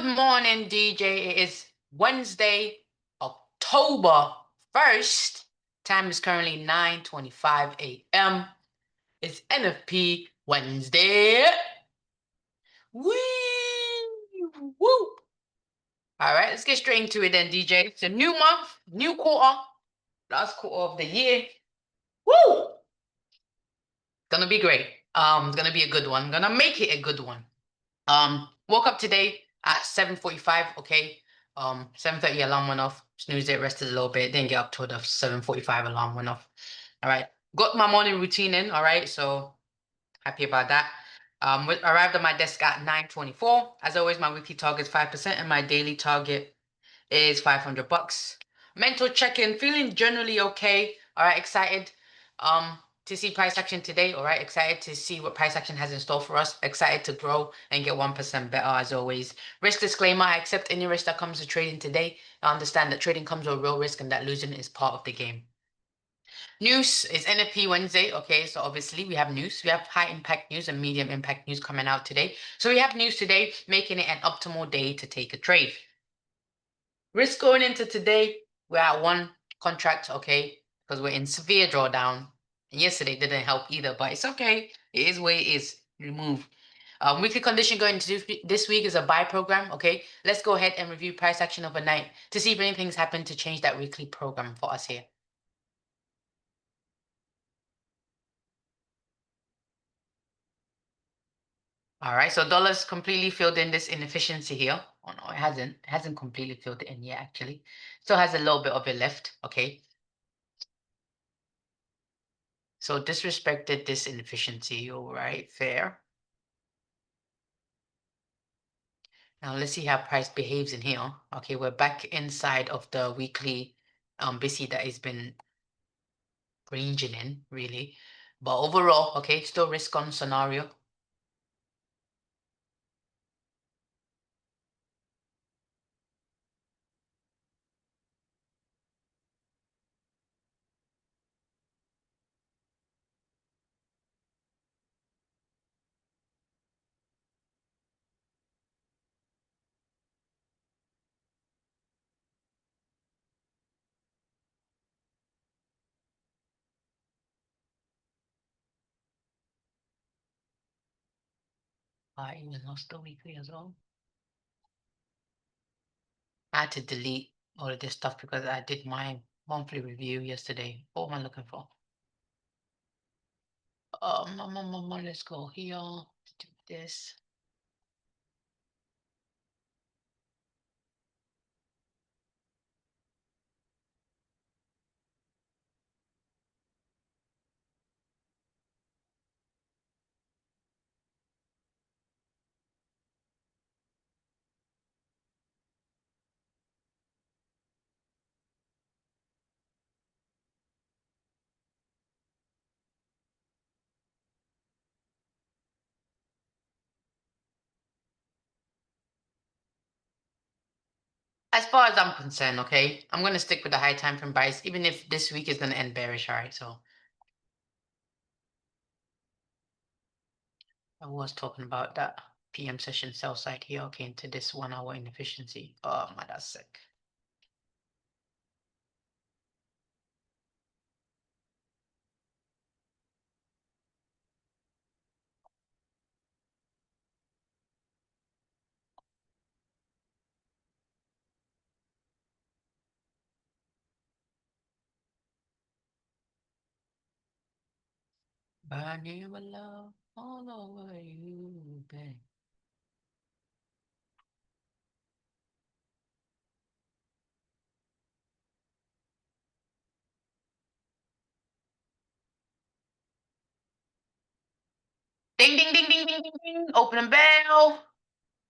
Good morning, DJ. It is Wednesday, October 1st. Time is currently 9:25 a.m. It's NFP Wednesday. Woo! Woo! All right, let's get straight into it then, DJ. It's a new month, new quarter, last quarter of the year. Woo! Gonna be great. It's gonna be a good one. Gonna make it a good one. Woke up today at 7:45, okay. 7:30 alarm went off, snoozed it, rested a little bit, didn't get up till the 7:45 alarm went off. All right. Got my morning routine in, all right, so happy about that. Arrived at my desk at 9:24. As always, my weekly target is 5% and my daily target is $500. Mental check-in, feeling generally okay. All right, excited to see price action today. All right, excited to see what price action has in store for us. Excited to grow and get 1% better as always. Risk disclaimer, I accept any risk that comes to trading today. I understand that trading comes with real risk and that losing is part of the game. News is NFP Wednesday. Okay, so obviously we have news. We have high impact news and medium impact news coming out today. So we have news today, making it an optimal day to take a trade. Risk going into today, we're at one contract, okay, because we're in severe drawdown. And yesterday didn't help either, but it's okay. It is what it is. Remove. Weekly condition going into this week is a buy program, okay? Let's go ahead and review price action overnight to see if anything's happened to change that weekly program for us here. All right, so dollars completely filled in this inefficiency here. Oh no, it hasn't. It hasn't completely filled it in yet, actually. Still has a little bit of it left, okay? So disrespected this inefficiency, all right, fair. Now let's see how price behaves in here. Okay, we're back inside of the weekly BC that has been ranging in, really. But overall, okay, still risk on scenario. I even lost the weekly as well. I had to delete all of this stuff because I did my monthly review yesterday. What am I looking for? Let's go here. Do this. As far as I'm concerned, okay, I'm gonna stick with the high time frame buys, even if this week is gonna end bearish. All right, so I was talking about that PM session sell side here, okay, into this 1 hour inefficiency. Oh my, that's sick. Burning with love all over you, babe. Ding, ding, ding, ding, ding, ding, ding. Opening bell.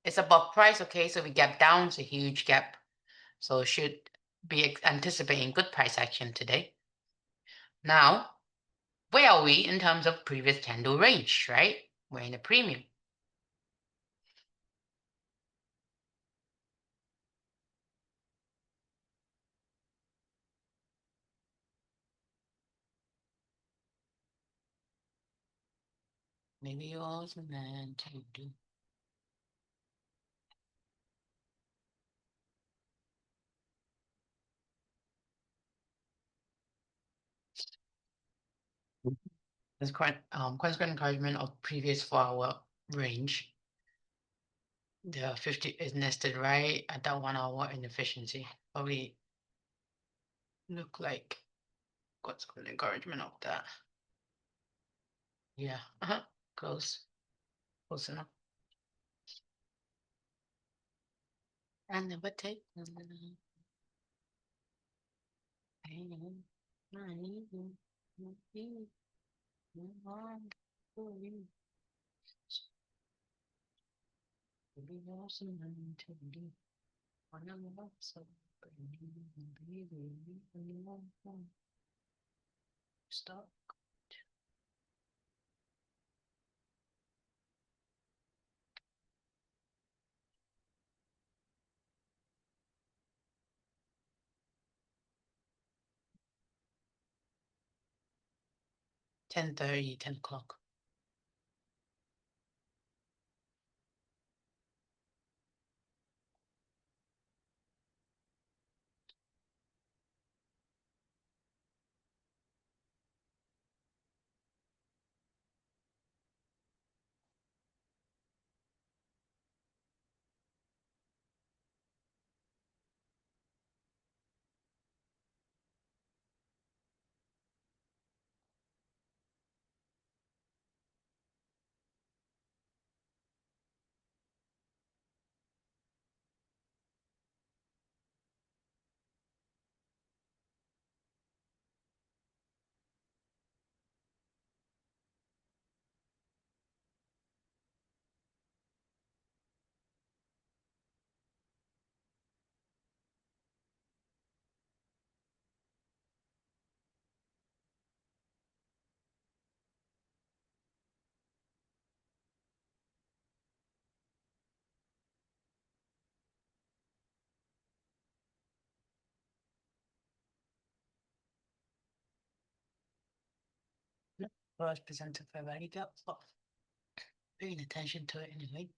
It's above price, okay, so we gap down. It's a huge gap. So should be anticipating good price action today. Now, where are we in terms of previous candle range, right? We're in a premium. Maybe yours meant to do. Consequent encouragement of previous 4 hour range. The 50 is nested right at that 1 hour inefficiency. Probably look like consequent encouragement of that. Yeah, close enough. I never take. Stop. Ten 10 o'clock. First presented for value gap. Paying attention to it anyway.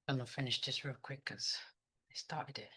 I'm gonna finish this real quick because I started it.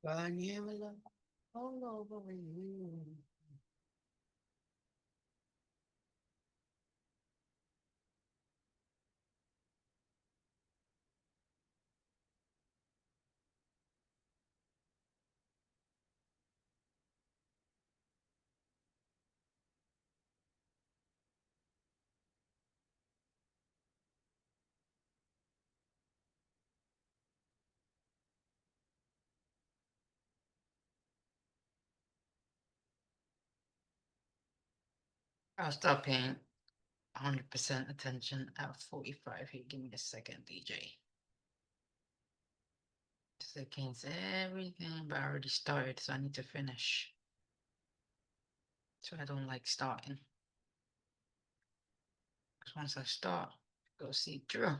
Vanilla all over you. I'll stop paying 100% attention at 45. Hey, give me a second, DJ. Seconds, everything, but I already started, so I need to finish. So I don't like starting. Because once I start, go see through.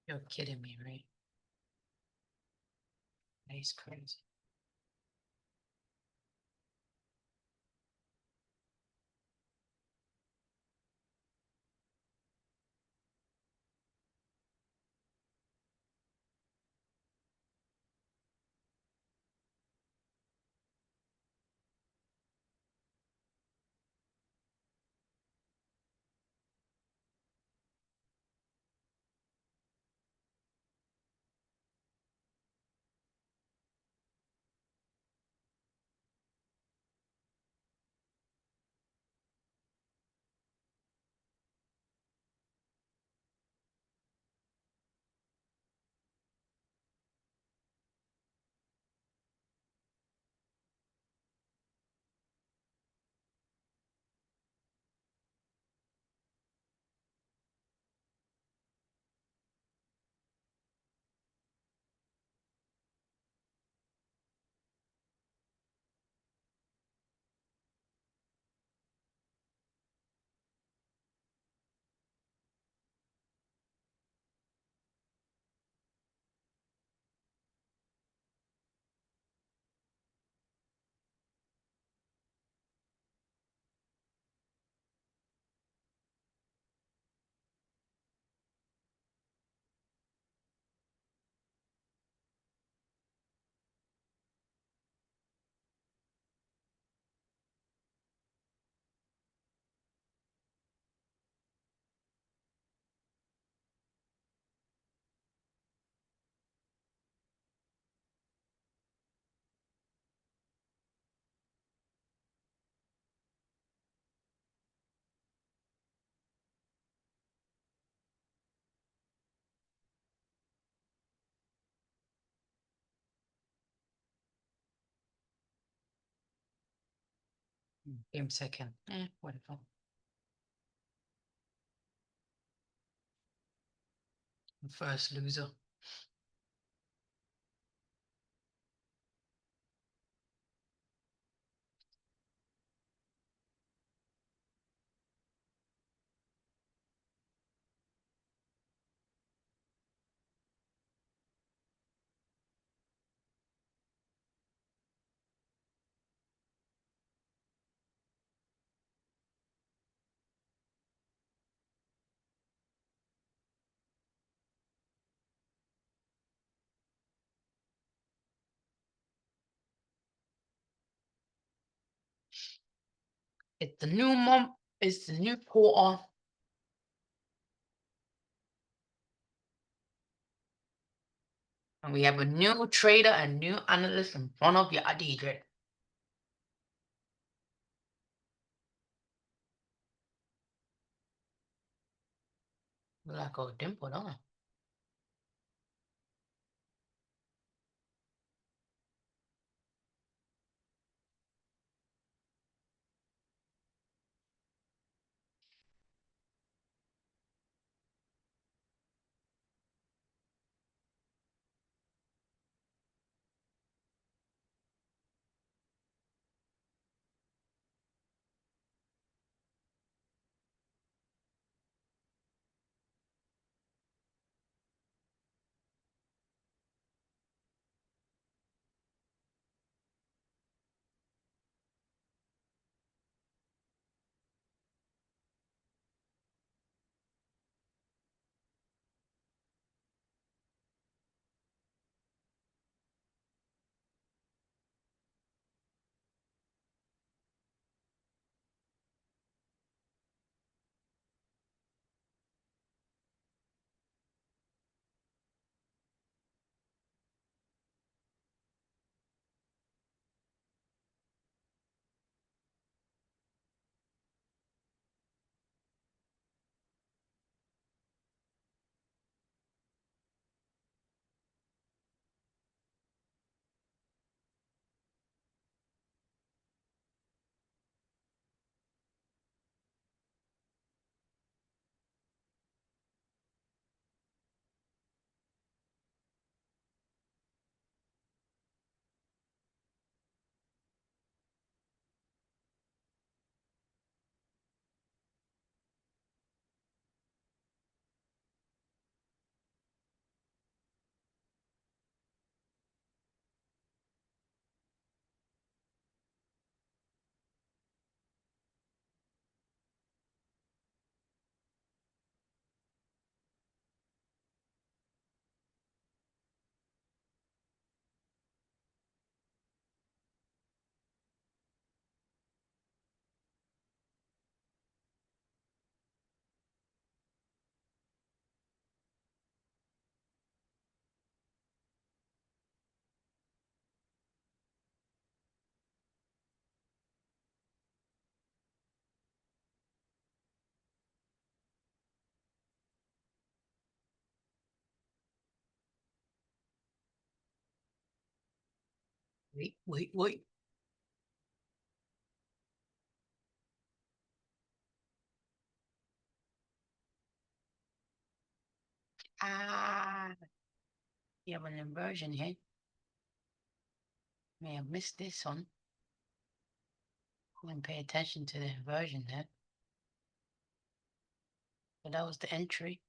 You're kidding me, right? That is crazy. Game second. Whatever. First loser. It's the new month. It's the new quarter. And we have a new trader and new analyst in front of your adhere. Like a dimple, huh? Wait. Ah, you have an inversion here. May have missed this one. Didn't pay attention to the inversion there. But that was the entry.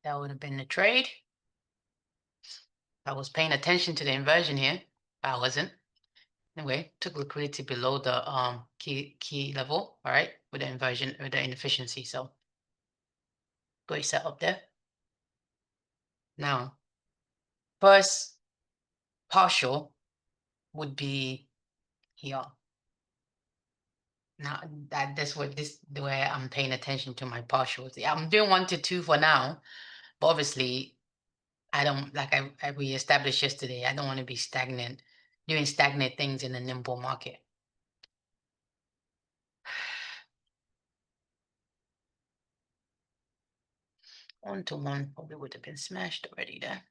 That would have been the trade. I was paying attention to the inversion here. I wasn't. Anyway, took liquidity below the key level, all right, with the inversion, with the inefficiency. So Great setup there. Now, first partial would be here. Now that's what this the way I'm paying attention to my partials. Yeah, I'm doing 1 to 2 for now, but obviously I don't like we established yesterday. I don't want to be stagnant, doing stagnant things in a nimble market. One to one probably would have been smashed already there.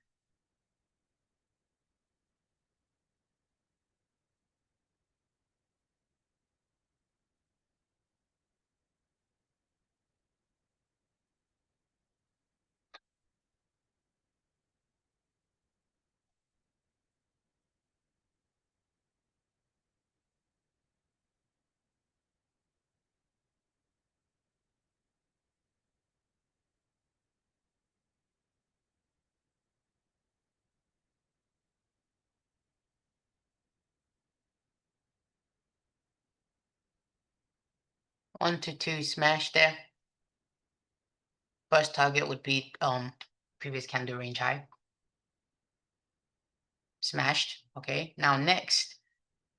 One to two smash there. First target would be previous candle range high. Smashed. Okay. Now next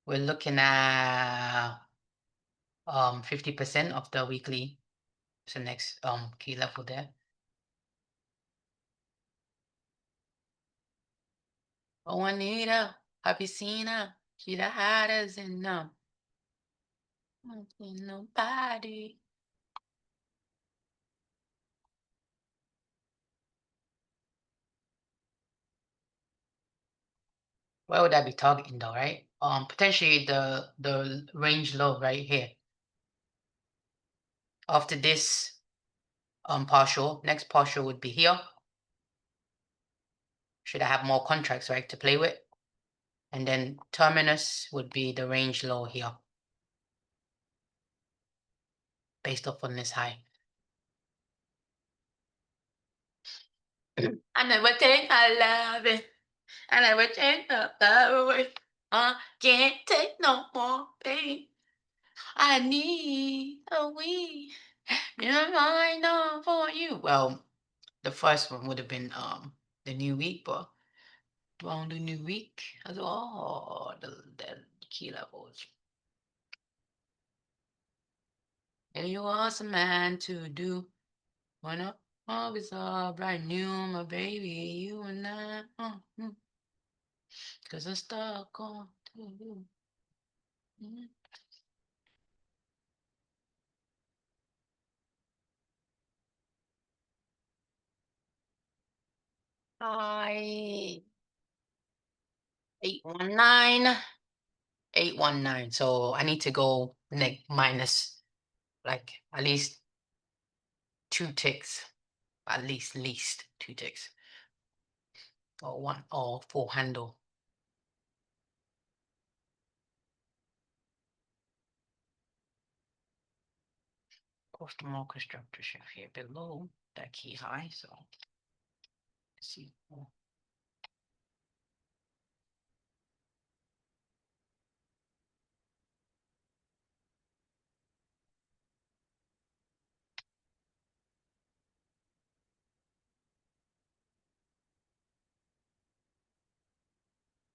we're looking at 50% of the weekly. So next key level there. Oh, Anita, have you seen her? She the hottest in them. Nobody. Where would I be targeting though, right? Potentially the range low right here. After this partial, next partial would be here. Should I have more contracts, right, to play with? And then terminus would be the range low here, based off on this high. I never take my love it. I never take my love away. I can't take no more pain. I need a wee. You're mine all for you. Well, the first one would have been the new week, but around the new week as well. The key levels. And you are some man to do. When up, always all brand new, my baby, you and I. Cause I'm stuck on to you. Mm. I 819. 819. So I need to go minus like at least 2 ticks. At least 2 ticks. Or one or full handle. Of course, the market structure should here below that key high. So let's see.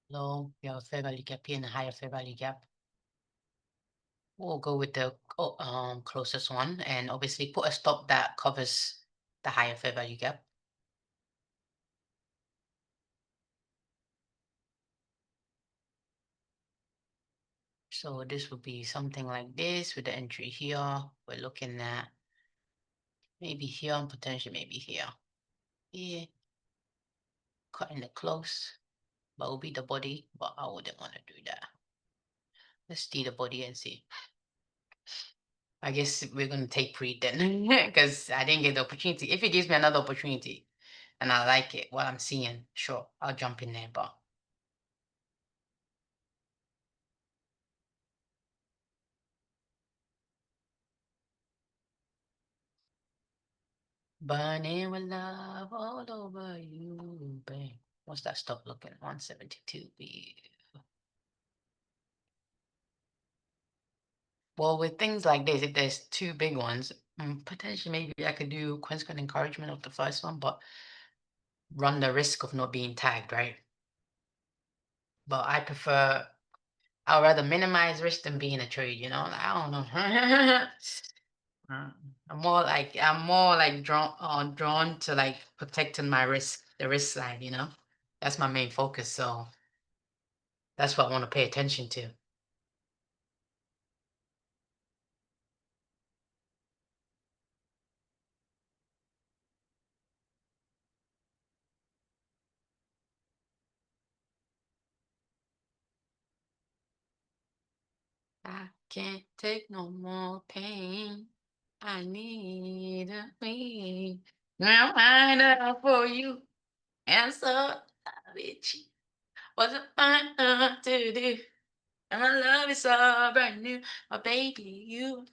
Low, we have a fair value gap here and a higher fair value gap. We'll go with the closest one and obviously put a stop that covers the higher fair value gap. So this would be something like this with the entry here. We're looking at maybe here and potentially maybe here. Here, cutting it close, but will be the body, but I wouldn't want to do that. Let's see the body and see. I guess we're gonna take pre then because I didn't get the opportunity. If it gives me another opportunity and I like it, what I'm seeing, sure, I'll jump in there, but burning with love all over you, babe. What's that stop looking? 172 B. Well, with things like this, if there's two big ones, Potentially, maybe I could do consequent encouragement of the first one, but run the risk of not being tagged, right? But I'd rather minimize risk than be in a trade, you know? Like, I don't know. Mm, I'm more like drawn to like protecting my the risk side, you know? That's my main focus, so that's what I want to pay attention to. I can't take no more pain. I need a me. Now I know for you. And so bitch. What's it fine to do? And my love is so brand new. My baby, you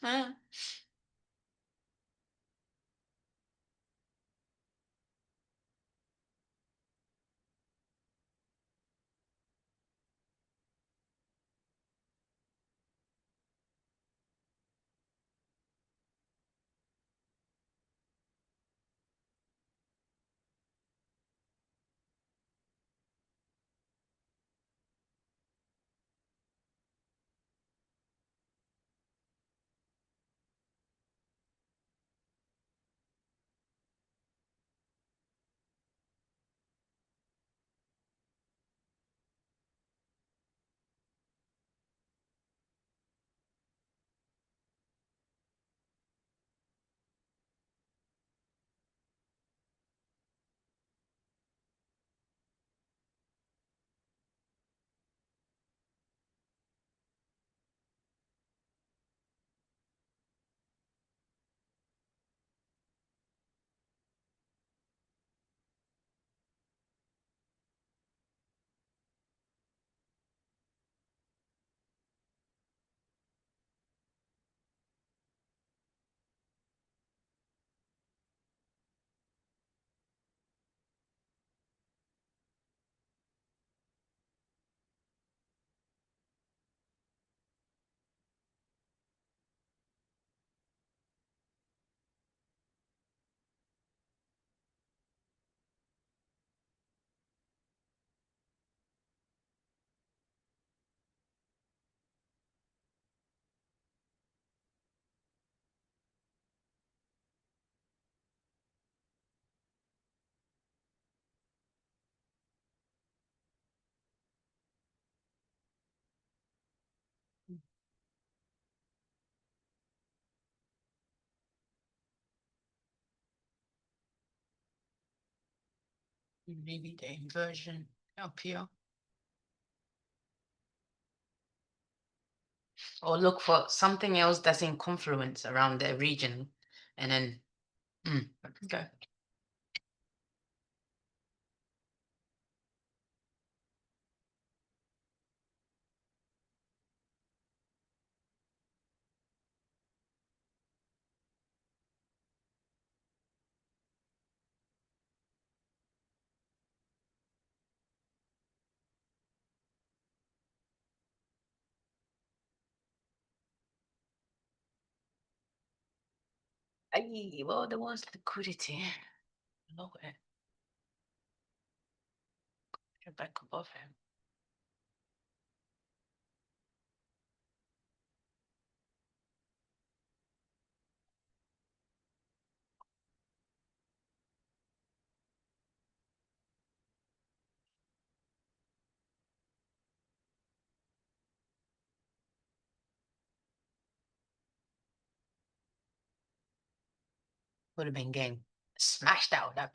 maybe the inversion up here. Or look for something else that's in confluence around the region. And then okay. Well, there was liquidity. Look at it back above him. Would have been game. Smashed out that.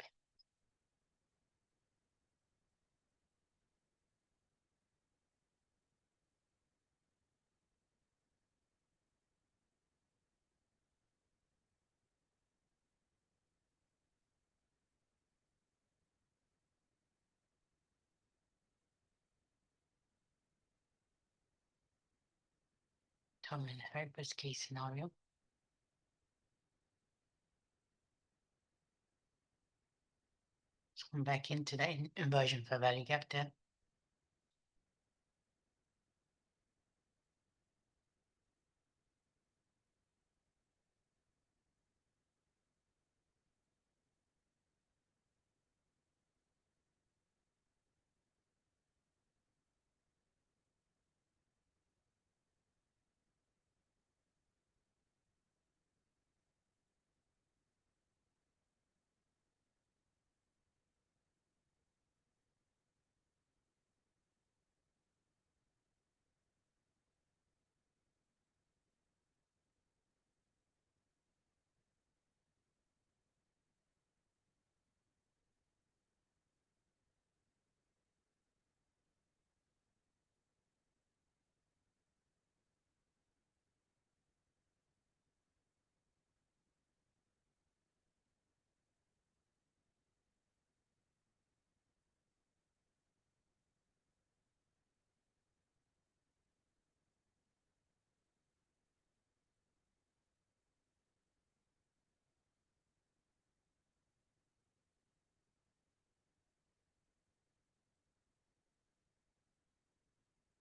Tell me the very best case scenario. Let's come back into that inversion for value gap there.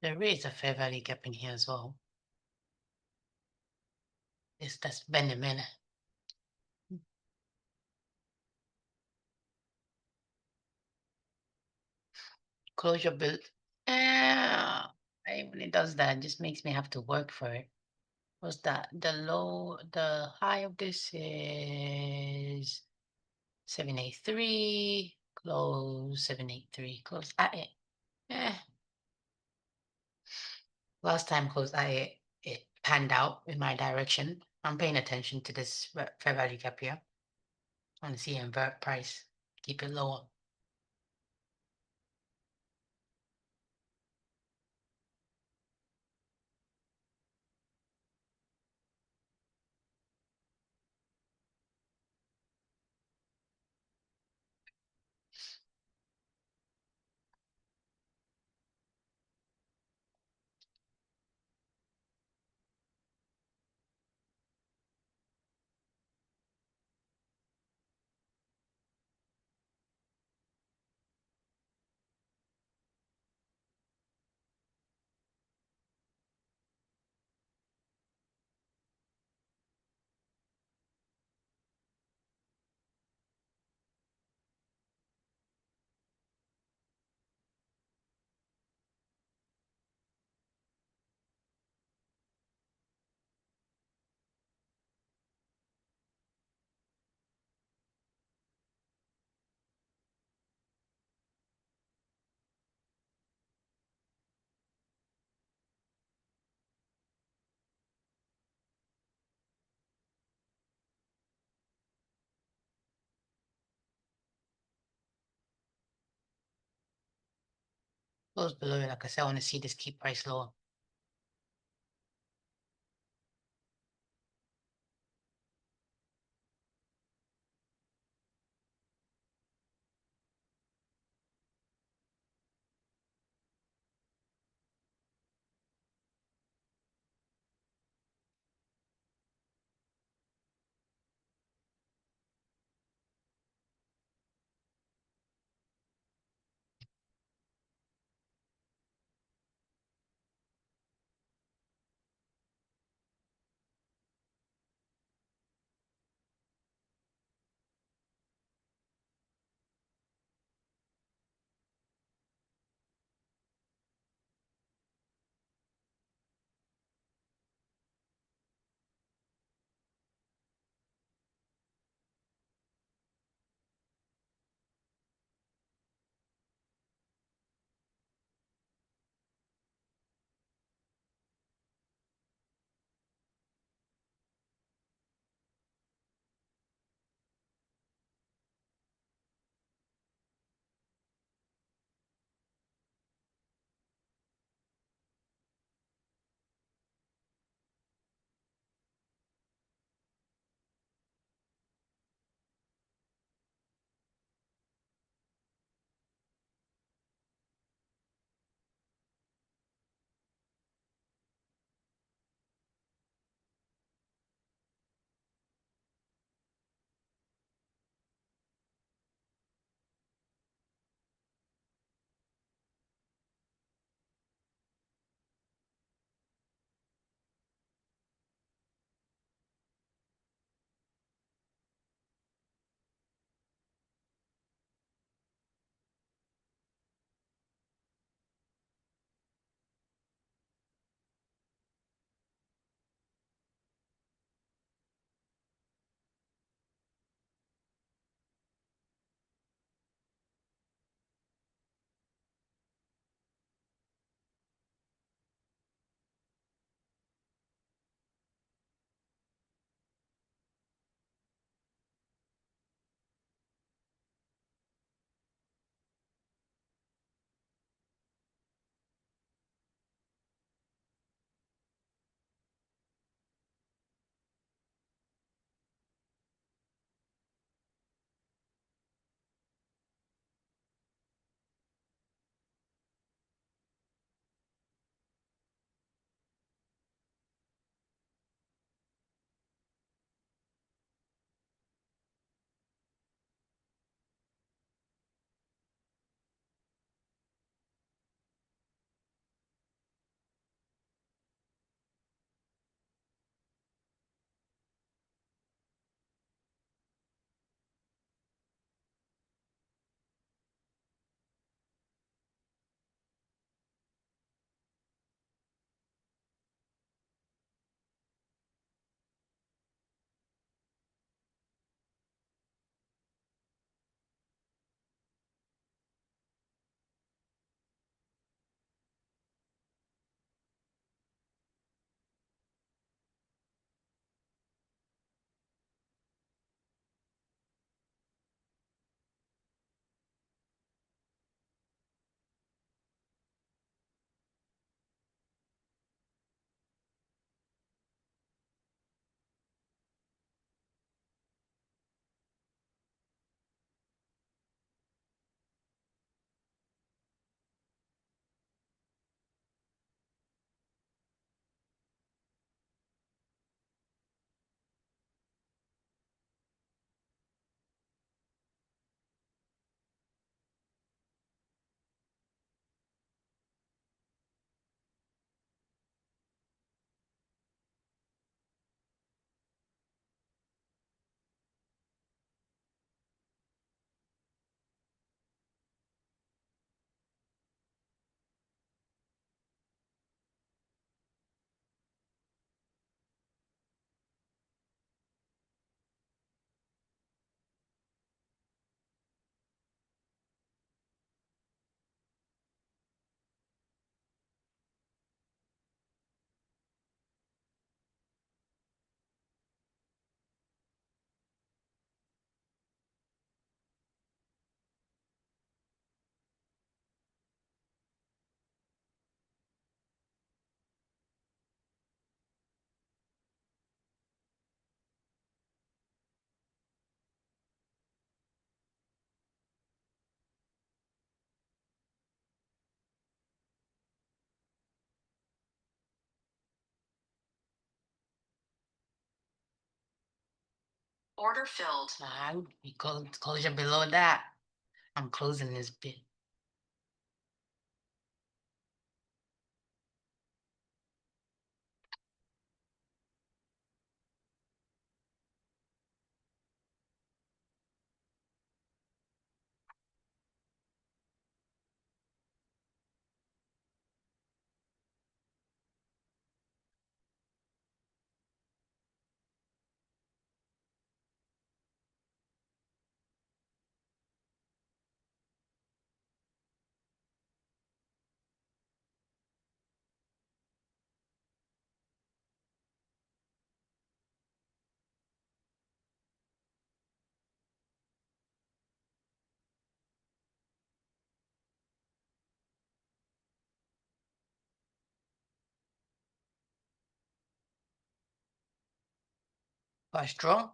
There is a fair value gap in here as well. That's been a minute. Closure build. When it does that, it just makes me have to work for it. What's that? The high of this is 783, close 783, close at it. Last time close it panned out in my direction. I'm paying attention to this fair value gap here. I want to see invert price, keep it lower. Close below it, like I said, I want to see this keep price lower. Order filled. We closure below that. I'm closing this bit. Quite strong.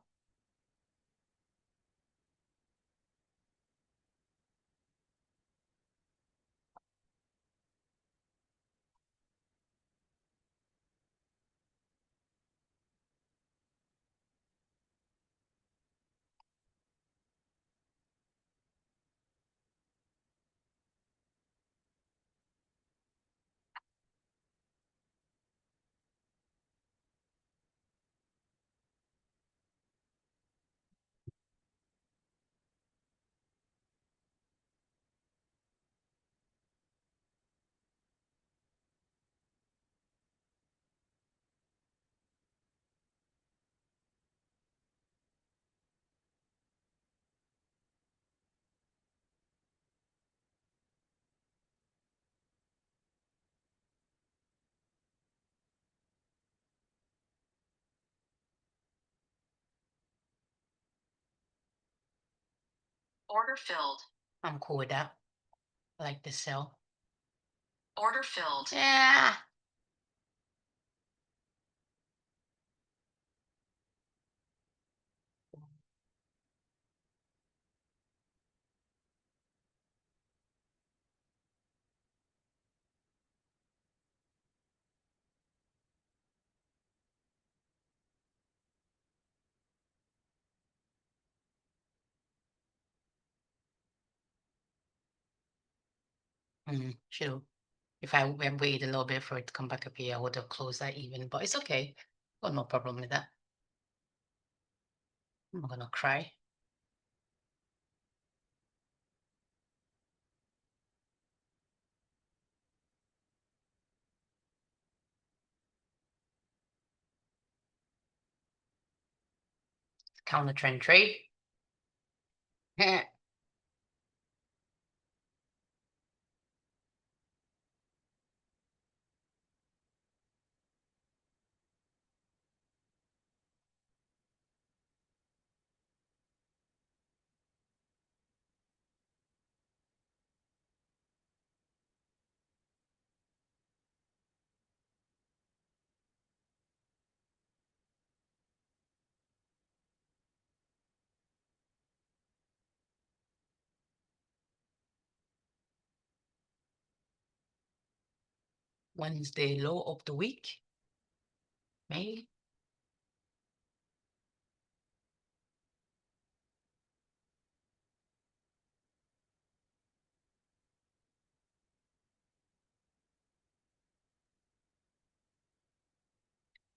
Order filled. I'm cool with that. I like the sell. Order filled. Yeah. Sure. If I waited a little bit for it to come back up here, I would have closed that even, but it's okay. Got no problem with that. I'm not gonna cry. Counter trend trade. Wednesday low of the week. Maybe.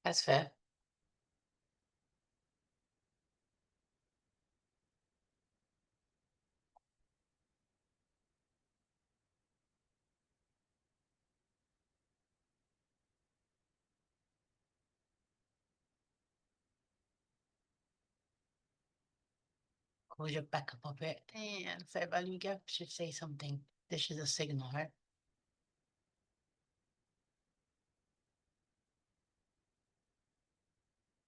That's fair. Closure back up a bit. And fair value gap should say something. This is a signal, right?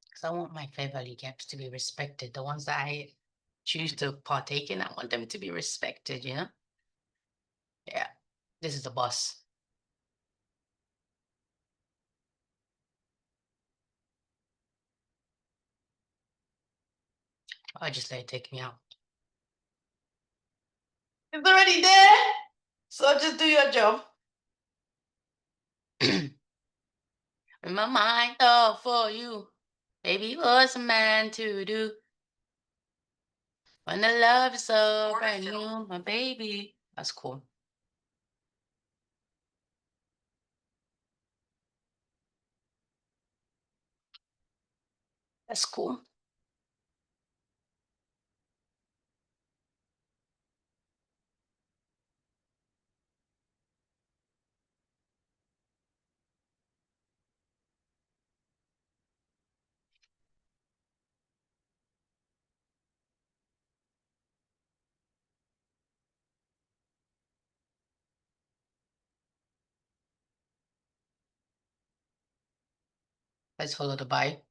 Because I want my fair value gaps to be respected. The ones that I choose to partake in, I want them to be respected, you know? Yeah. This is the boss. I just let it take me out. It's already there. So just do your job. In my mind, all for you. Baby was a man to do. When the love is so Order brand filled. new, my baby. That's cool. That's cool. Let's follow the buy.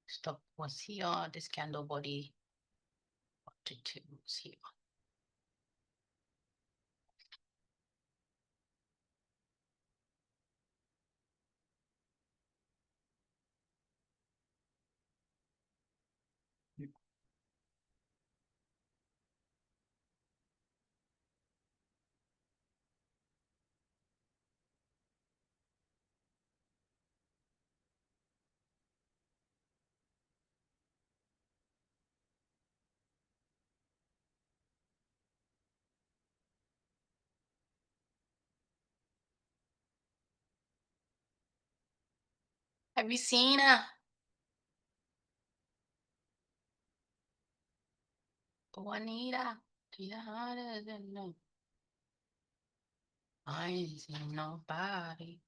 Stop was here. This candle body. What to do was here. Have you seen her? Juanita, she's harder than no. I ain't seen nobody.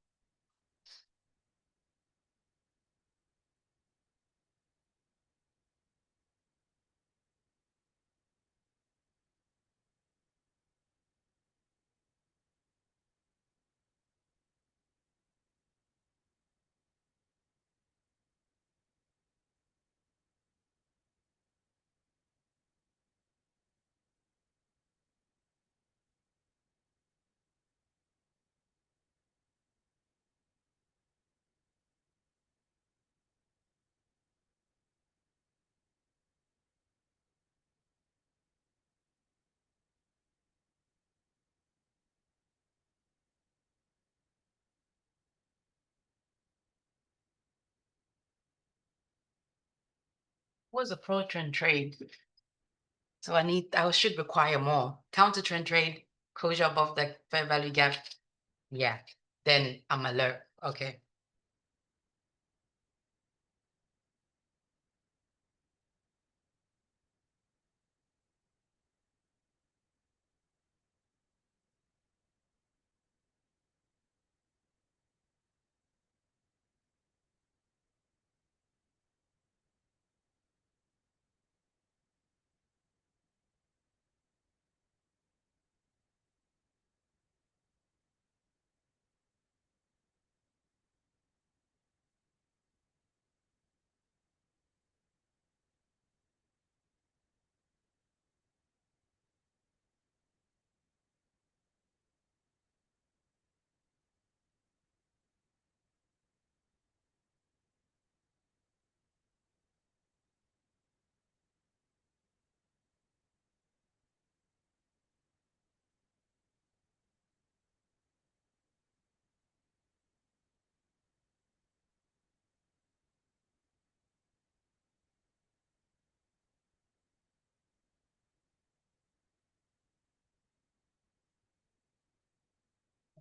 What's a pro trend trade? So I should require more. Counter trend trade, closure above the fair value gap. Yeah, then I'm alert. Okay.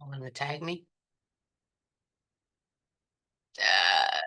Want to tag me? Uh,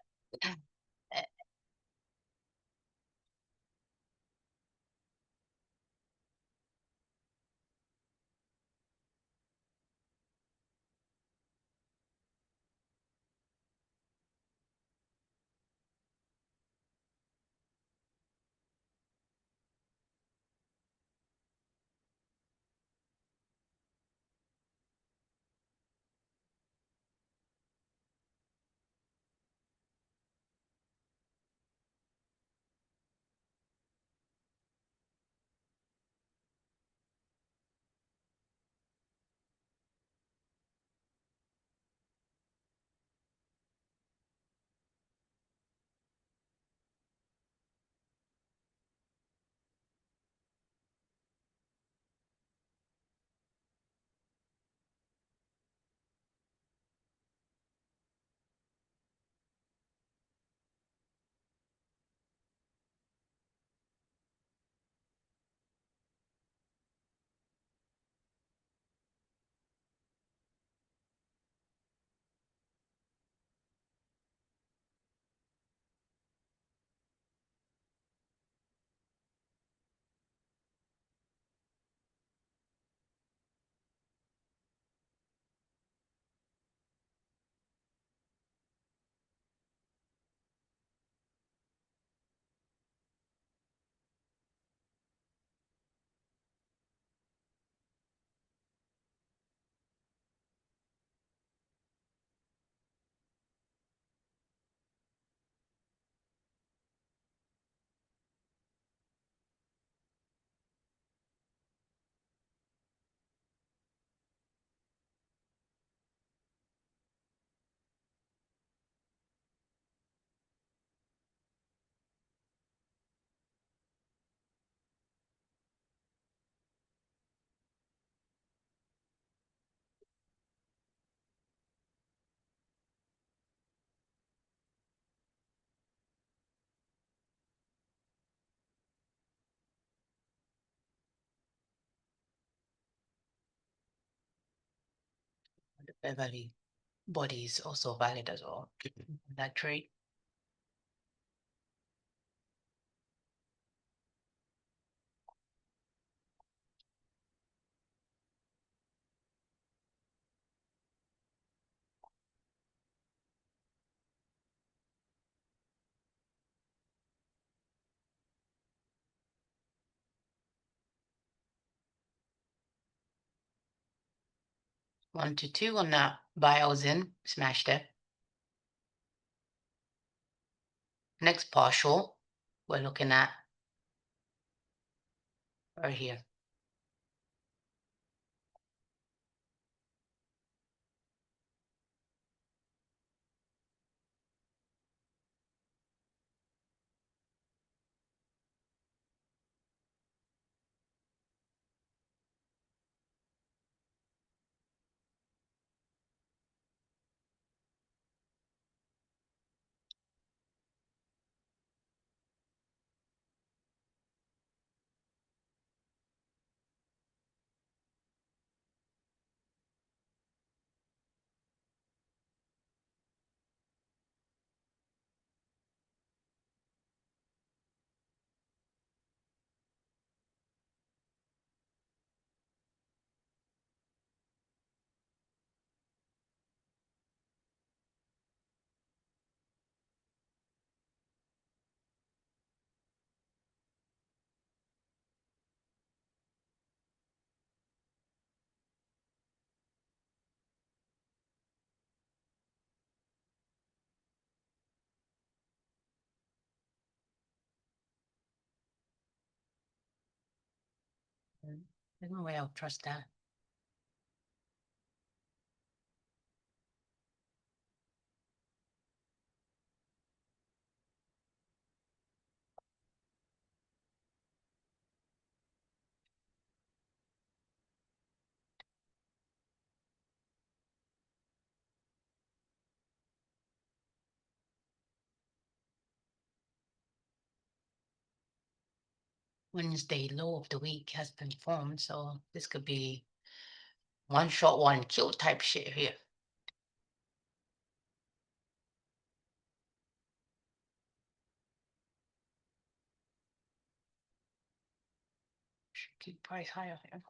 fair value body is also valid as well. That trade. One to two on that buy. I was in, smashed it. Next partial, we're looking at right here. There's no way I'll trust that. Wednesday low of the week has been formed, so this could be one shot, one kill type shit here. Should keep price higher here.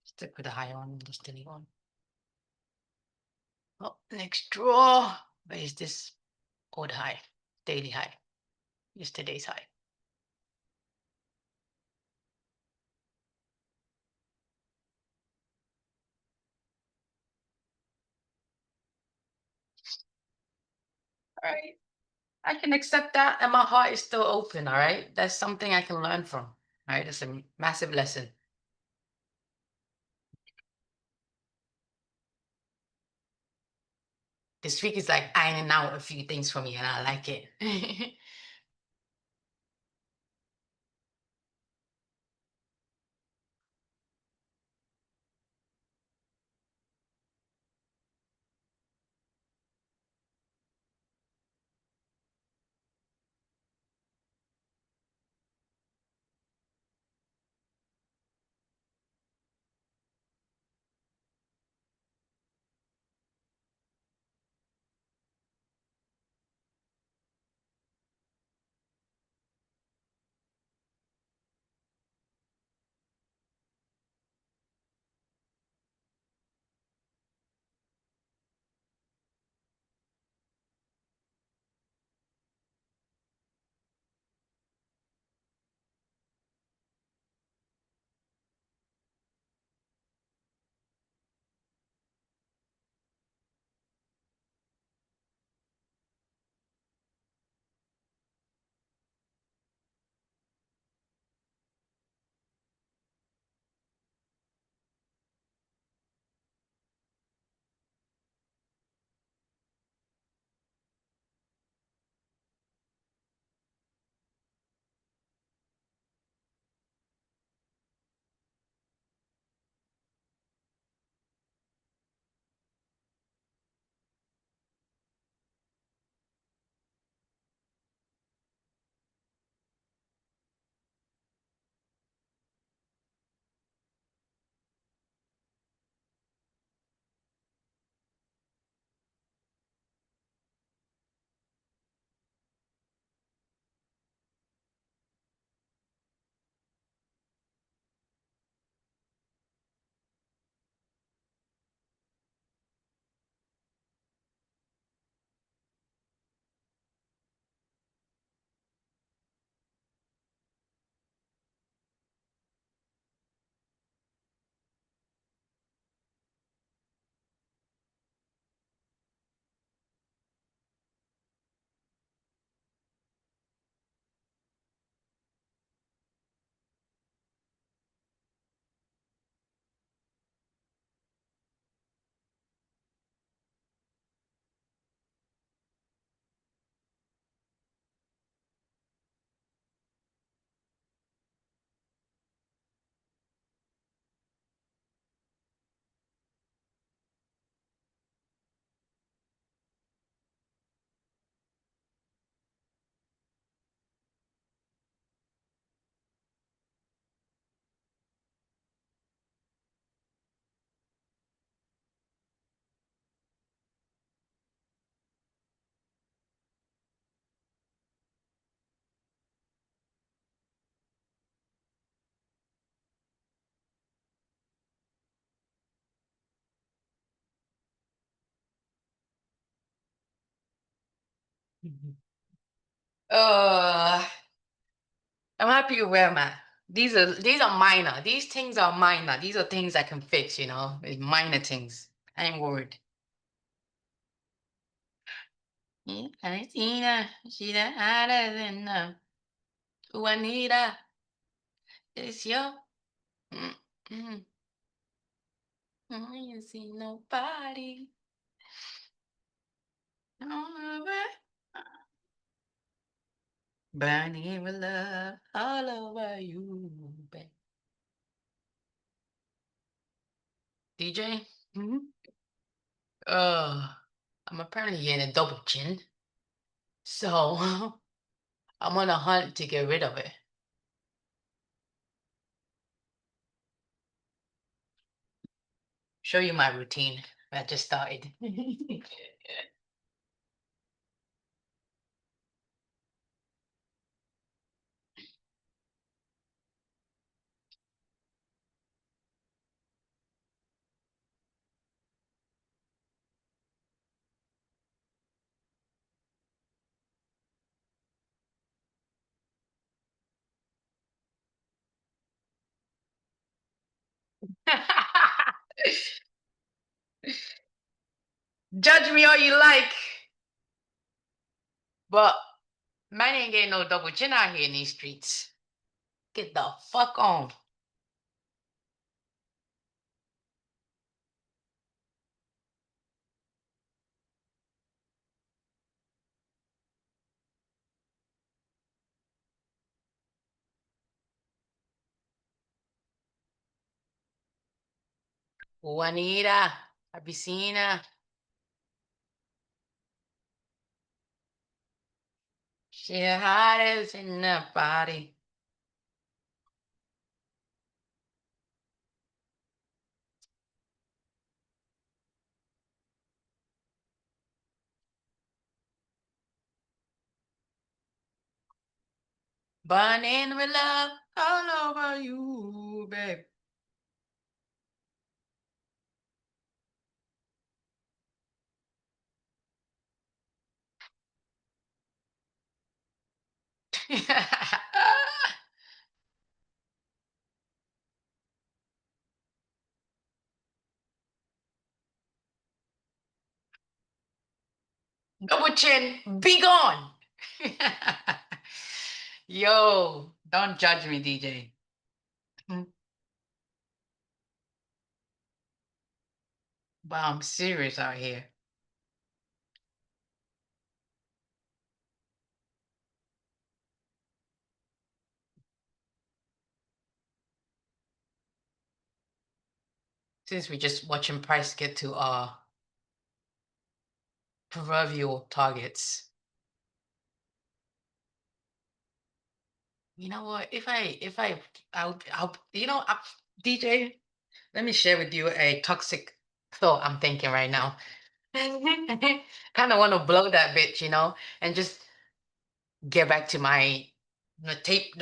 Stick with the higher one, just delete one. Oh, next draw. Where is this old high? Daily high. Yesterday's high. All right. I can accept that, and my heart is still open. All right. That's something I can learn from. All right. That's a massive lesson. This week is like ironing out a few things for me, and I like it. Uh, I'm happy with where I'm at. These are minor. These things are minor. These are things I can fix, you know. It's minor things. I ain't worried. I see that. She the hottest in the Juanita. It's your. Mm-mm. I ain't see nobody. Burning with love all over you, babe. DJ? I'm apparently getting a double chin. So I'm on a hunt to get rid of it. Show you my routine. I just started. Judge me all you like. But man ain't getting no double chin out here in these streets. Get the fuck on. Juanita, have you seen her? She the hottest in the body. Burning with love all over you, babe. Double chin, be gone. Yo, don't judge me, DJ. But I'm serious out here. Since we're just watching price get to our proverbial targets. You know what? DJ, let me share with you a toxic thought I'm thinking right now. Kind of want to blow that bitch, you know, and just get back to my tape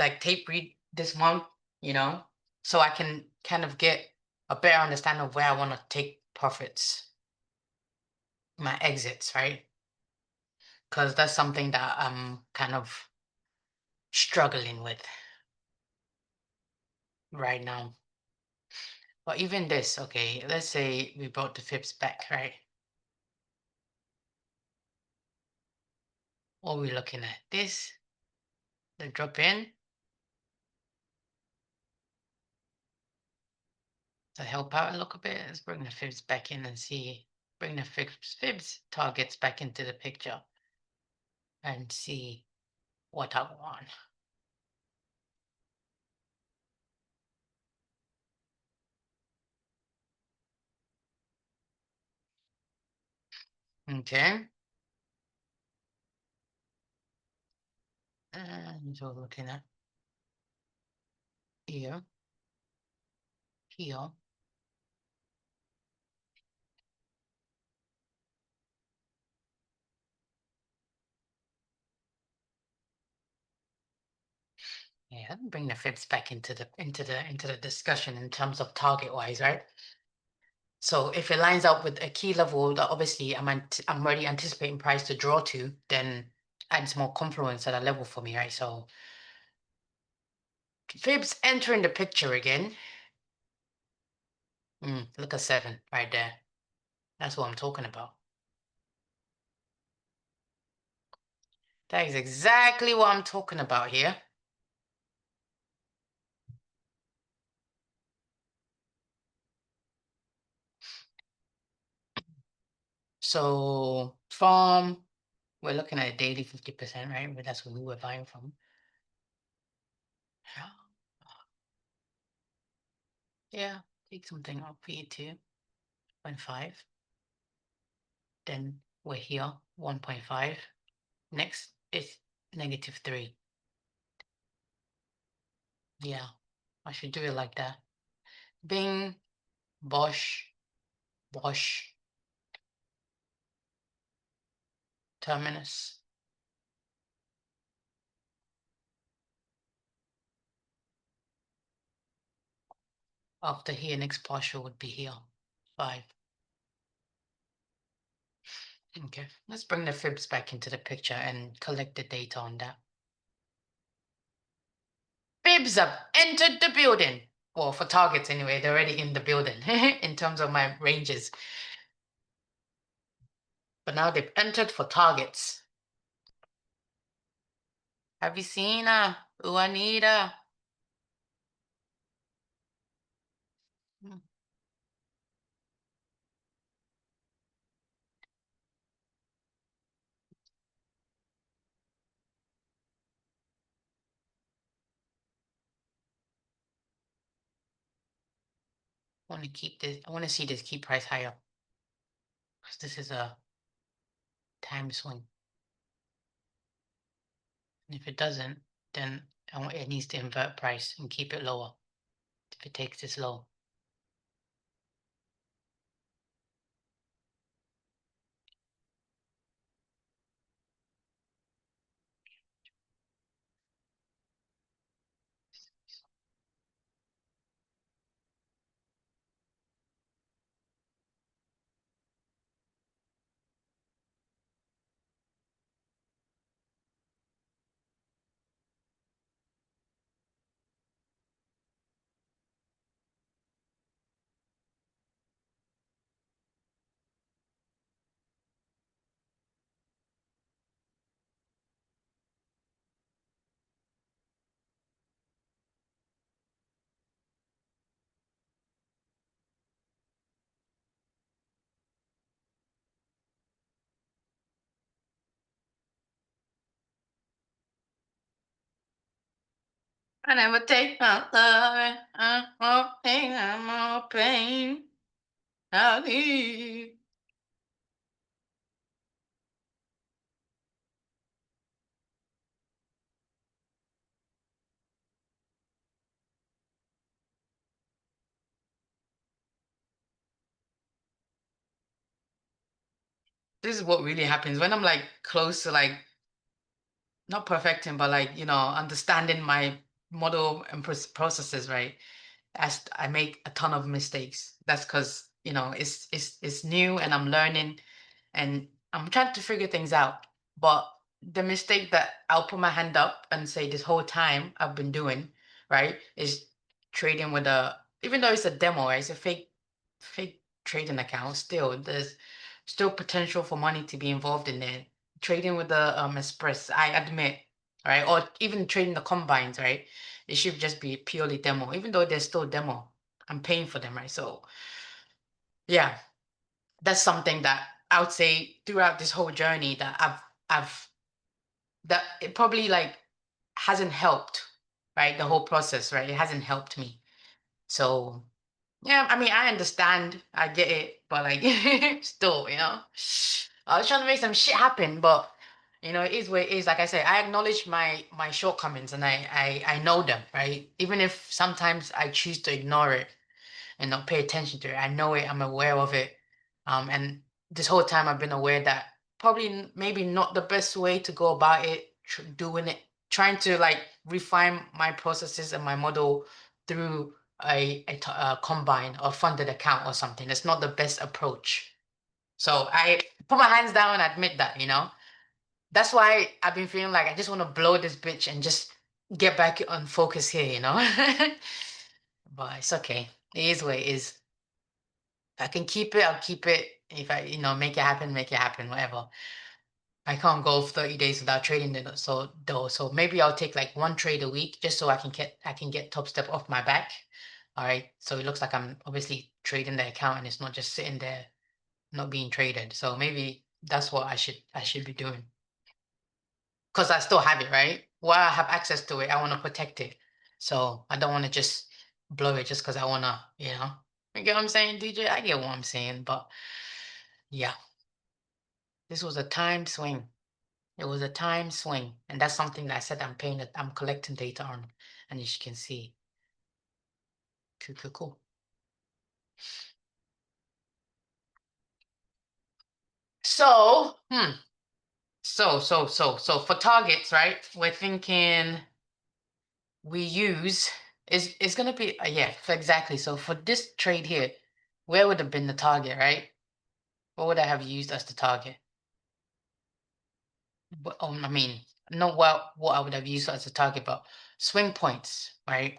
read this month, you know, so I can kind of get a better understanding of where I want to take profits, my exits, right? Because that's something that I'm kind of struggling with right now. But even this, okay, let's say we brought the fibs back, right? What are we looking at? This, the drop in, to help out a little bit. Let's bring the fibs back in and see, bring the fibs targets back into the picture and see what I want. Okay. And so looking at here, here. Yeah, bring the fibs back into the discussion in terms of target wise, right? So if it lines up with a key level that obviously I'm already anticipating price to draw to, then adds more confluence at a level for me, right? So fibs entering the picture again. Look at 7 right there. That's what I'm talking about. That is exactly what I'm talking about here. So from, we're looking at a daily 50%, right? But that's what we were buying from. Yeah. Yeah, take something up here too. 0.5. Then we're here, 1.5. Next is -3. Yeah, I should do it like that. Bing, bosh, bosh, terminus. After here, next partial would be here, 5. Okay, let's bring the fibs back into the picture and collect the data on that. Fibs have entered the building. Well, for targets anyway, they're already in the building in terms of my ranges. But now they've entered for targets. Have you seen Juanita? I want to keep this. I want to see this key price higher. Because this is a time swing. And if it doesn't, then it needs to invert price and keep it lower. If it takes this low. I never take my love, more pain, more pain. I leave. This is what really happens when I'm like close to like not perfecting, but like, understanding my model and processes, right? As I make a ton of mistakes. That's because, it's new and I'm learning and I'm trying to figure things out. But the mistake that I'll put my hand up and say this whole time I've been doing, right, is trading with even though it's a demo, right, it's a fake trading account, still, there's still potential for money to be involved in there. Trading with the express, I admit, right, or even trading the combines, right, it should just be purely demo, even though they're still demo. I'm paying for them, right? So yeah, that's something that I would say throughout this whole journey that I've that it probably like hasn't helped, right? The whole process, right? It hasn't helped me. So yeah, I mean, I understand, I get it, but like still, I was trying to make some shit happen, but it is what it is. Like I said, I acknowledge my shortcomings and I know them, right? Even if sometimes I choose to ignore it and not pay attention to it. I know it, I'm aware of it. And this whole time I've been aware that probably maybe not the best way to go about it, doing it, trying to like refine my processes and my model through a combine or funded account or something. It's not the best approach. So I put my hands down and admit that. That's why I've been feeling like I just want to blow this bitch and just get back on focus here, you know? But it's okay. It is what it is. If I can keep it, I'll keep it. If I, make it happen, make it happen, whatever. I can't go 30 days without trading it, so maybe I'll take like one trade a week just so I can get Top Step off my back. All right. So it looks like I'm obviously trading the account and it's not just sitting there not being traded. So maybe that's what I should be doing. Because I still have it, right? While I have access to it, I want to protect it. So I don't want to just blow it just because I want to, You get what I'm saying, DJ? I get what I'm saying, but yeah, this was a time swing. It was a time swing, and that's something that I said I'm collecting data on, and as you can see, cool, cool, cool. So, so for targets, right? We're thinking we use is gonna be yeah, exactly. So for this trade here, where would have been the target, right? What would I have used as the target? But, I mean, not what I would have used as a target, but swing points, right?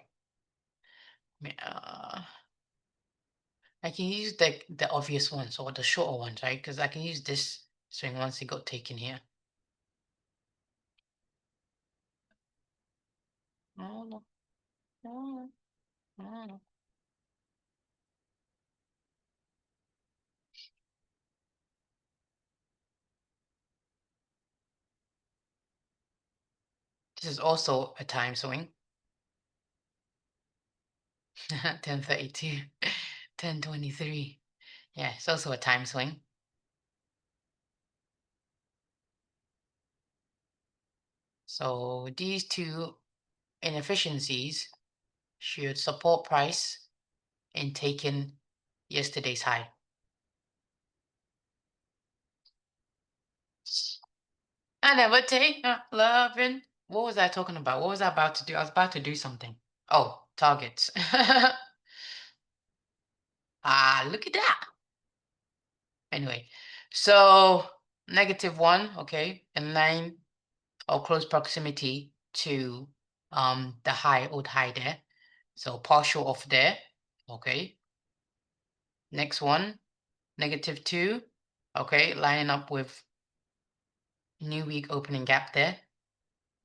I can use the obvious ones or the shorter ones, right? Because I can use this swing once it got taken here. No, no, no, no, no. This is also a time swing. 10:32, 10:23. Yeah, it's also a time swing. So these two inefficiencies should support price in taking yesterday's high. I never take loving. What was I talking about? What was I about to do? I was about to do something. Oh, targets. Ah, look at that. Anyway, so -1, okay, in line or close proximity to the high, old high there. So partial off there, okay. Next one, -2, okay, lining up with new week opening gap there.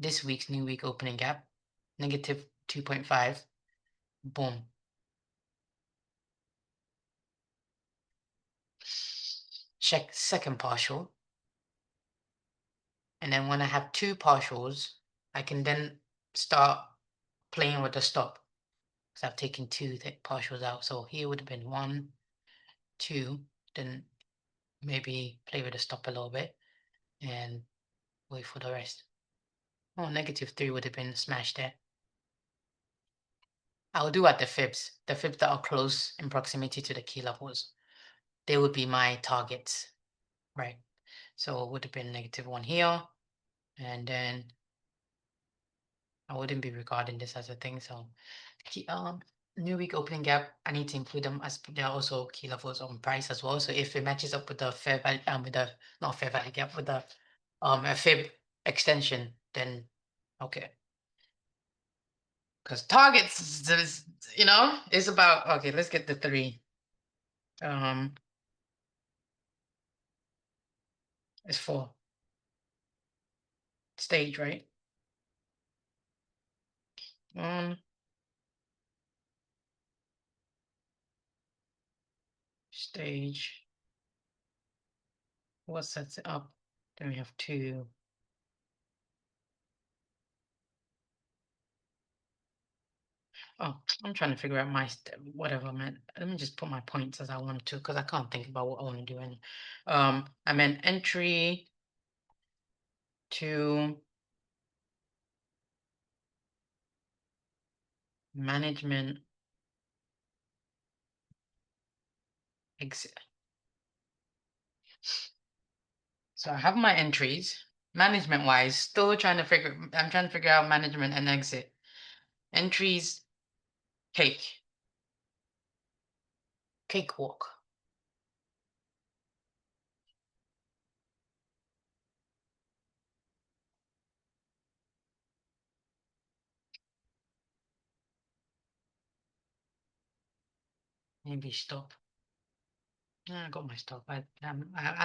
This week's new week opening gap, -2.5, boom. Check second partial. And then when I have two partials, I can then start playing with the stop. So I've taken two partials out. So here would have been 1, 2, then maybe play with the stop a little bit and wait for the rest. Oh, -3 would have been smashed there. I'll do at the fibs that are close in proximity to the key levels. They would be my targets, right? So it would have been -1 here, and then I wouldn't be regarding this as a thing. So new week opening gap, I need to include them as they're also key levels on price as well. So if it matches up with the fair value, with the not fair value gap, with the a fib extension, then okay. Because targets is, is about okay. Let's get the 3. It's 4 stage, right? Stage. What sets it up? Then we have 2. Oh, I'm trying to figure out my whatever, man. Let me just put my points as I want to, because I can't think about what I want to do. I meant entry to management exit. So I have my entries, management wise, still trying to figure. I'm trying to figure out management and exit. Entries, cakewalk. Maybe stop. Yeah, I got my stop. I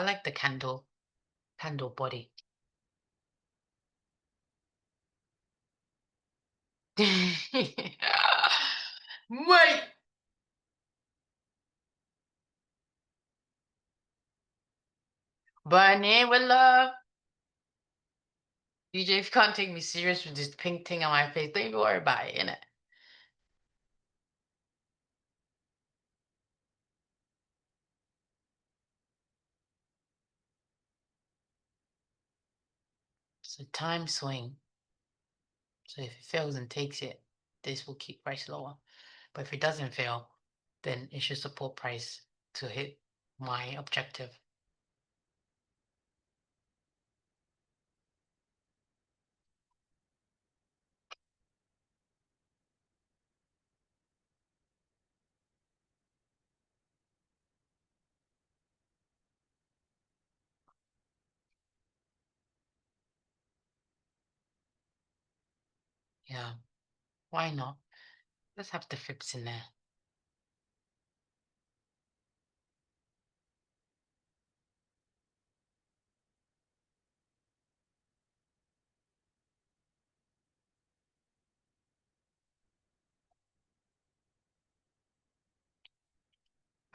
like the candle body. Wait. Burning with love. DJ, if you can't take me serious with this pink thing on my face, don't even worry about it, innit? It's a time swing. So if it fails and takes it, this will keep price lower. But if it doesn't fail, then it should support price to hit my objective. Yeah, why not? Let's have the fibs in there.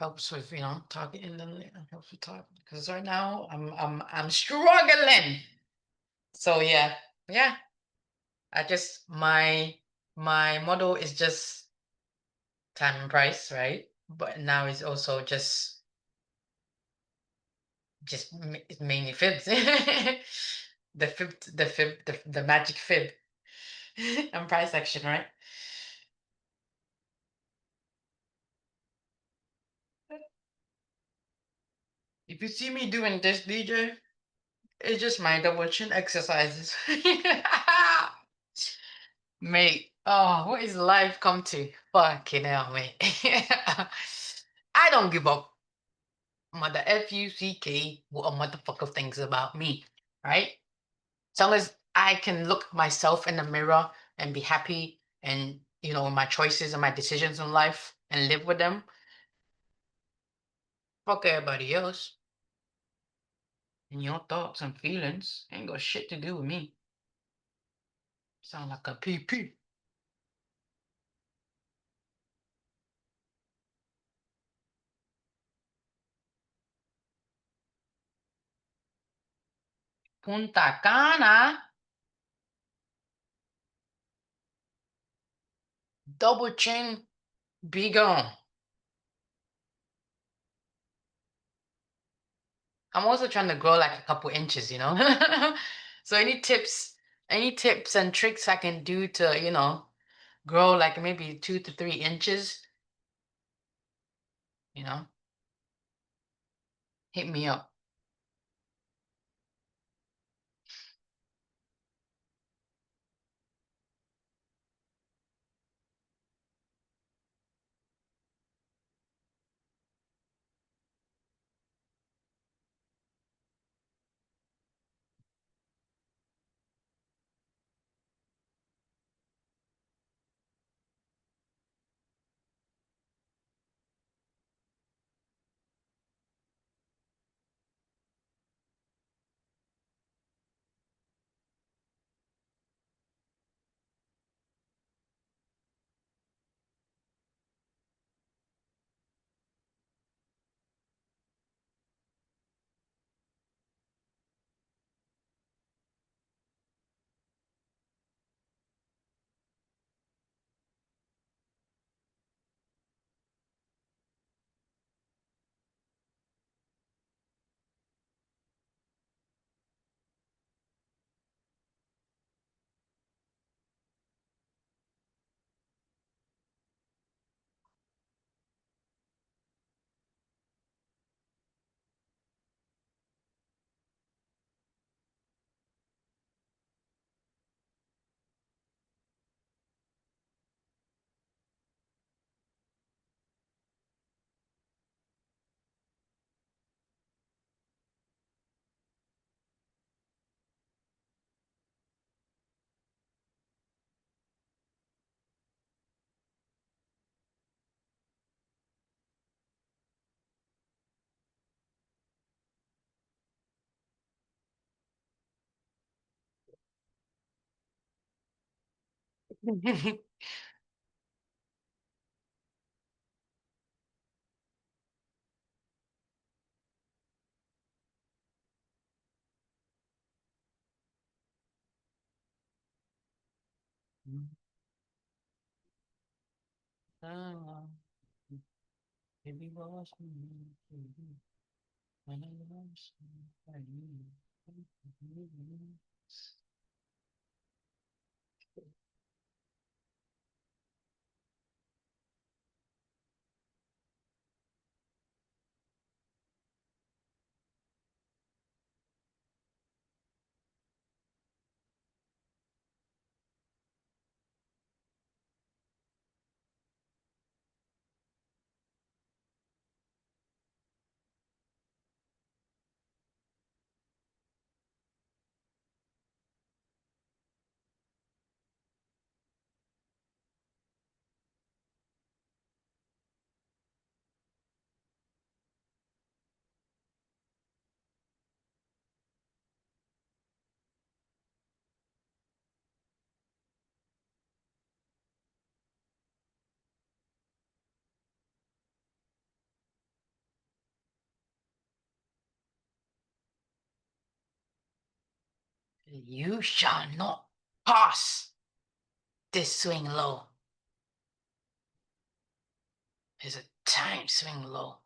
Helps with, targeting the helps with target because right now I'm struggling. So yeah. I just my model is just time and price, right? But now it's also it's mainly fibs. The magic fib and price action, right? If you see me doing this, DJ, it's just my double chin exercises. Mate, oh, what is life come to? Fucking hell, mate. I don't give up. Mother F-U-C-K what a motherfucker thinks about me, right? As long as I can look myself in the mirror and be happy and, my choices and my decisions in life and live with them, fuck everybody else. And your thoughts and feelings ain't got shit to do with me. Sound like a PP. Punta Cana, double chin, be gone. I'm also trying to grow like a couple inches, So any tips and tricks I can do to, grow like maybe 2 to 3 inches, you know, hit me up. Baby was when I was you shall not pass this swing low. Is a time swing low.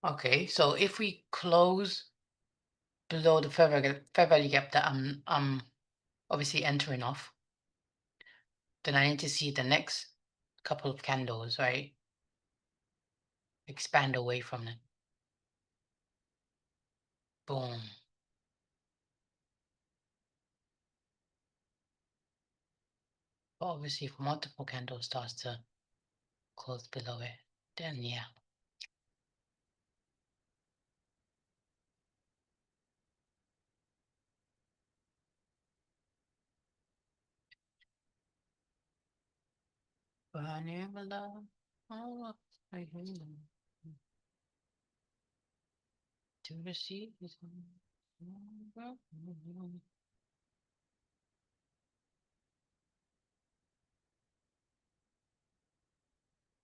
Okay, so if we close below the fair value gap that I'm obviously entering off, then I need to see the next couple of candles, right? Expand away from it. Boom. But obviously, if multiple candles starts to close below it, then yeah. To receive is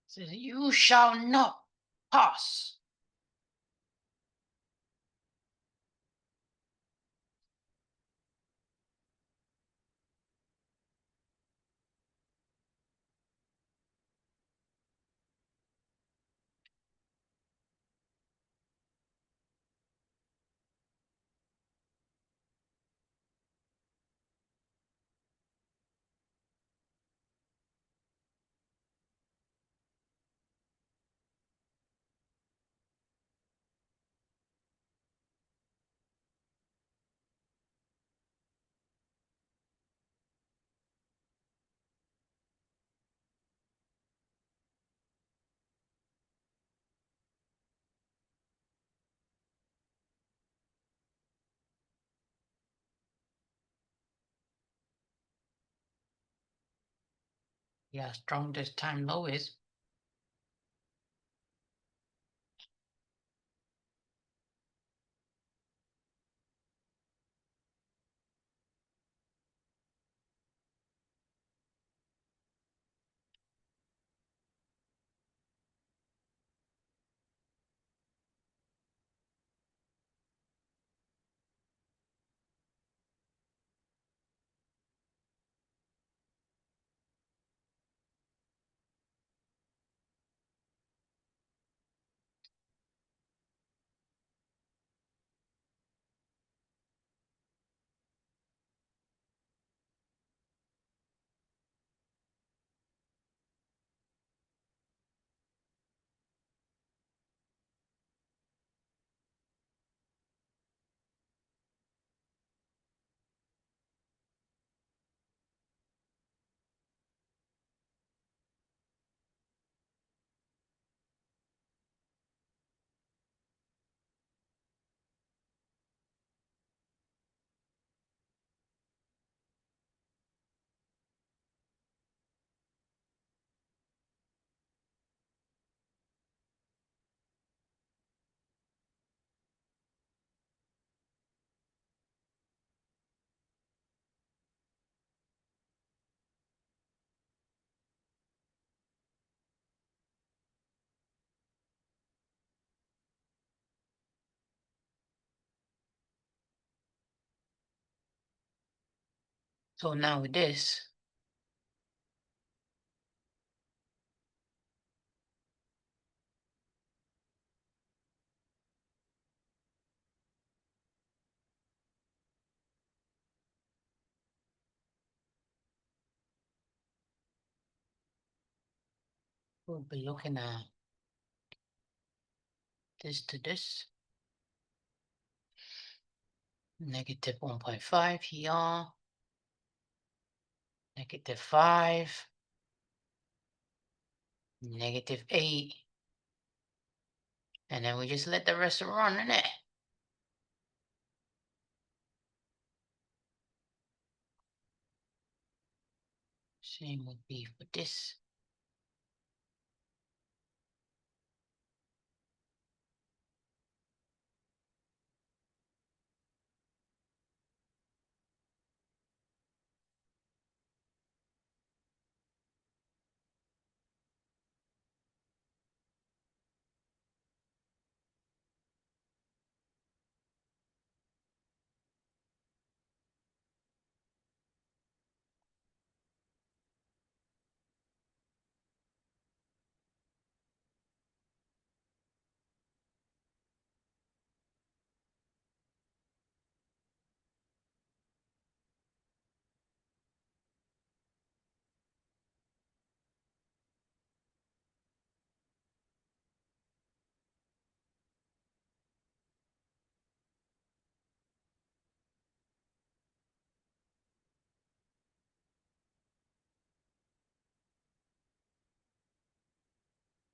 says you shall not pass. Yeah, strong this time low is. So now with this, we'll be looking at this to this. Negative 1.5 here. Negative 5. Negative 8. And then we just let the rest run, innit? Same would be for this.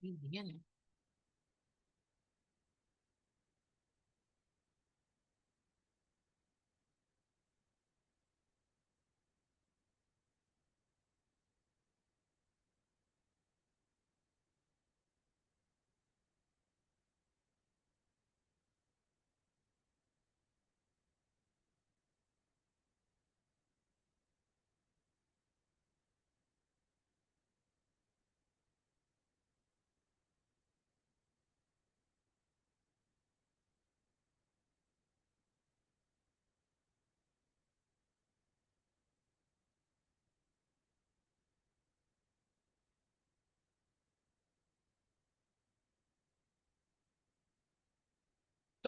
Innit?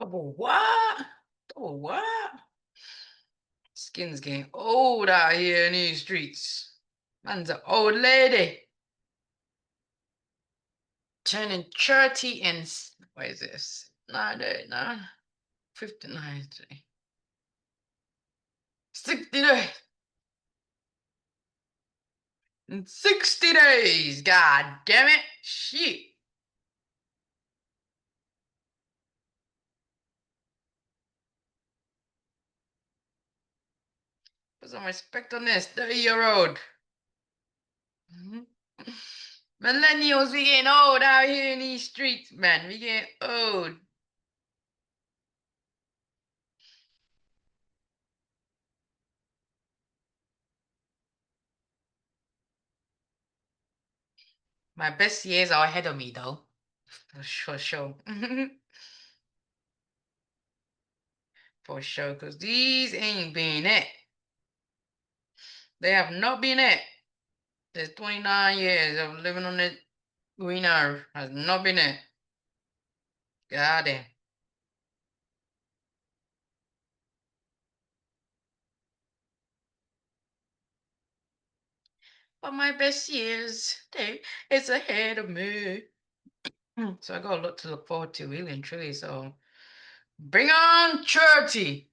Double what? Double what? Skin's getting old out here in these streets. Man's an old lady. Turning 30 and what is this? 9, 59, 60 days. In 60 days. God damn it. Shit. Put some respect on this 30-year-old. Millennials, we getting old out here in these streets, man. We getting old. My best years are ahead of me, though. For sure. For sure, because these ain't been it. They have not been it. There's 29 years of living on the green earth. Has not been it. God damn. But my best years, it's ahead of me. So I got a lot to look forward to, really and truly. So bring on 30.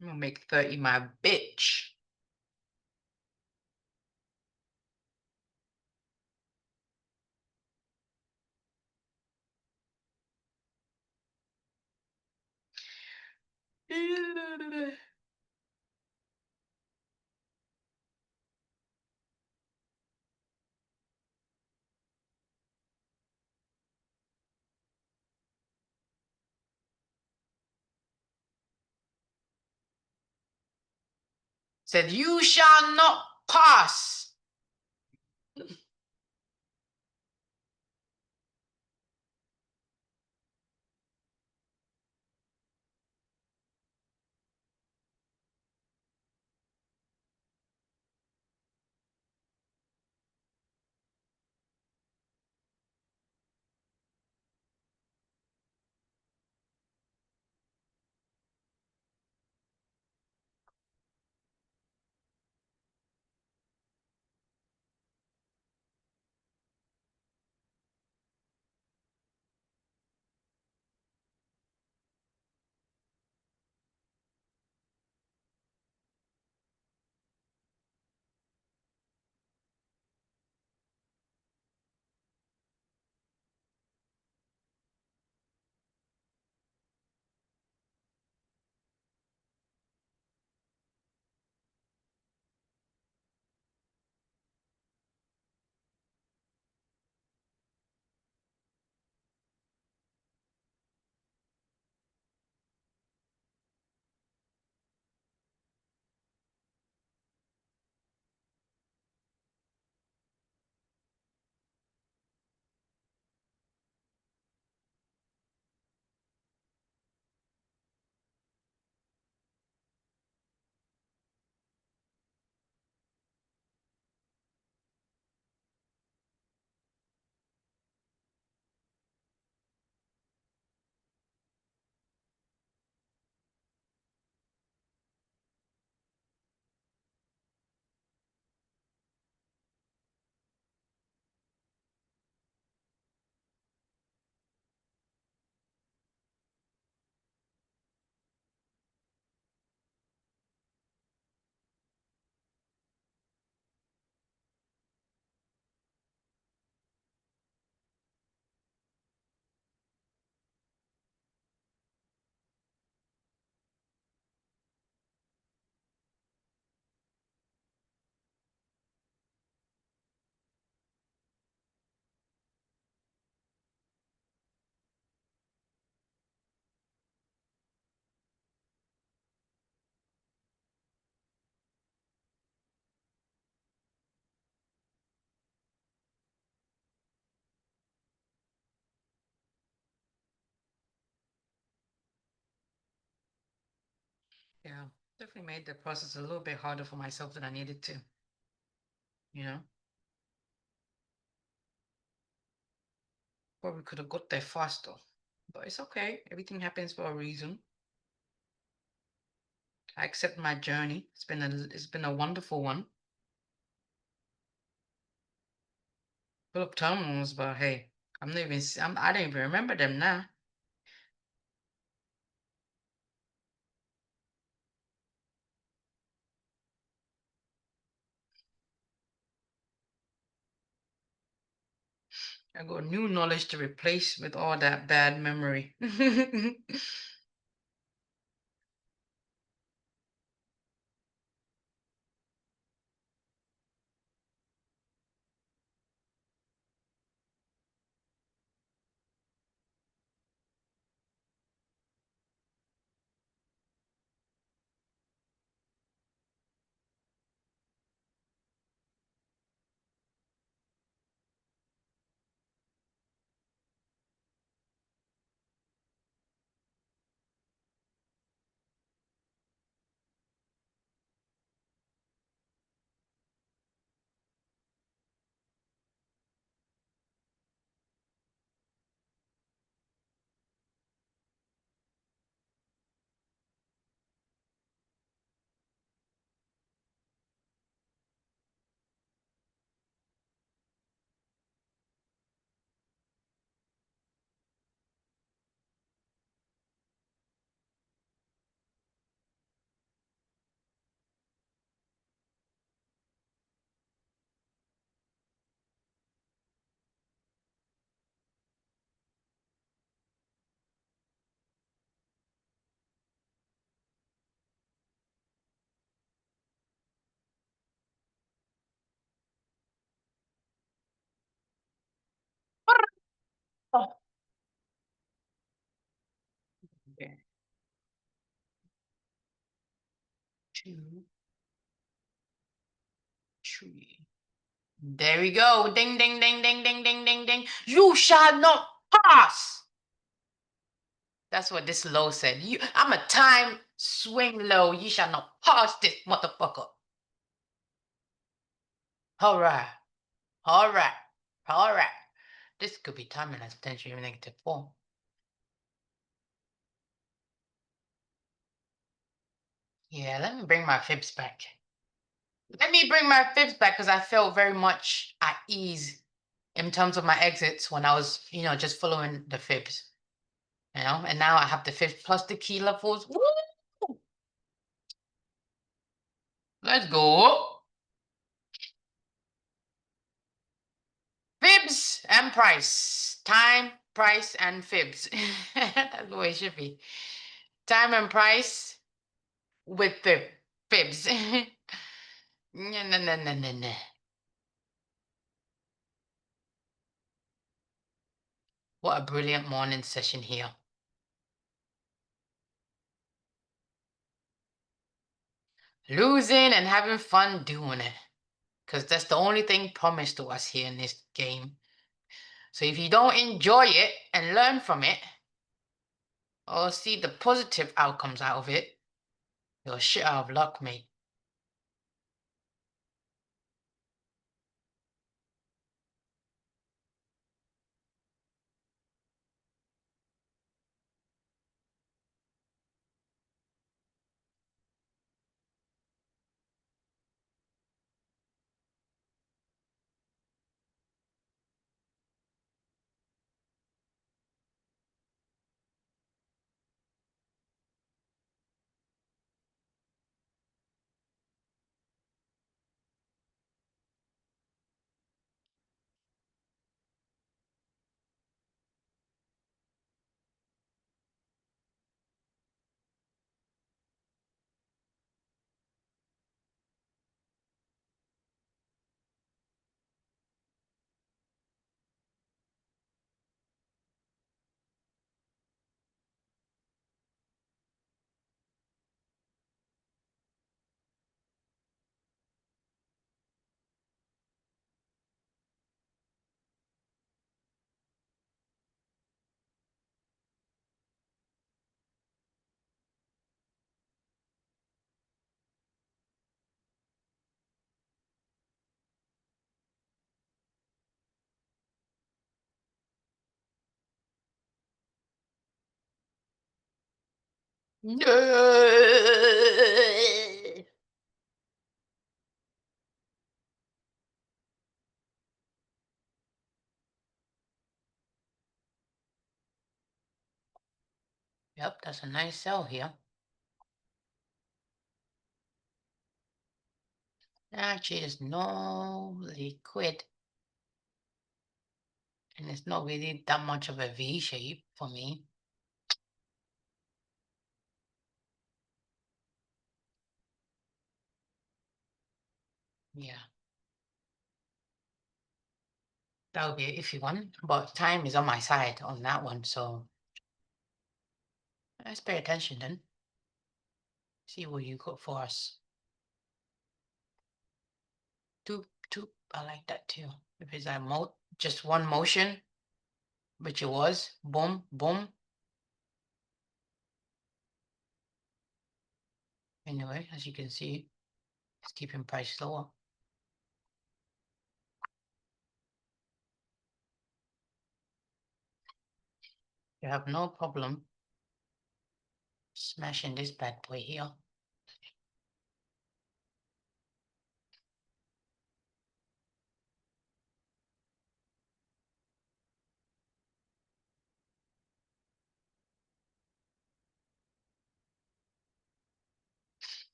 I'm gonna make 30 my bitch. Said, you shall not pass. Yeah, definitely made the process a little bit harder for myself than I needed to, you know? Probably could have got there faster, but it's okay. Everything happens for a reason. I accept my journey. It's been a wonderful one. Full of turmoils, but hey, I don't even remember them now. I got new knowledge to replace with all that bad memory. Oh, okay. 2, 3. There we go. Ding, ding, ding, ding, ding, ding, ding, ding. You shall not pass. That's what this low said. I'm a time swing low. You shall not pass this motherfucker. All right. All right. All right. This could be timing as potentially -4. Yeah, let me bring my fibs back. Let me bring my fibs back because I felt very much at ease in terms of my exits when I was, just following the fibs, and now I have the fibs plus the key levels. Woo! Let's go. Fibs and price. Time, price, and fibs. That's the way it should be. Time and price with fibs. Nah, nah, nah, nah, nah, nah. What a brilliant morning session here. Losing and having fun doing it. Because that's the only thing promised to us here in this game. So if you don't enjoy it and learn from it, or see the positive outcomes out of it, you're shit out of luck, mate. Yep, that's a nice sell here. Actually, there's no liquid, and it's not really that much of a V shape for me. Yeah, that would be an iffy one, but time is on my side on that one, so let's pay attention then. See what you got for us. Doop, doop. I like that too. If it's like just one motion, which it was, boom, boom. Anyway, as you can see, it's keeping price lower. You have no problem smashing this bad boy here.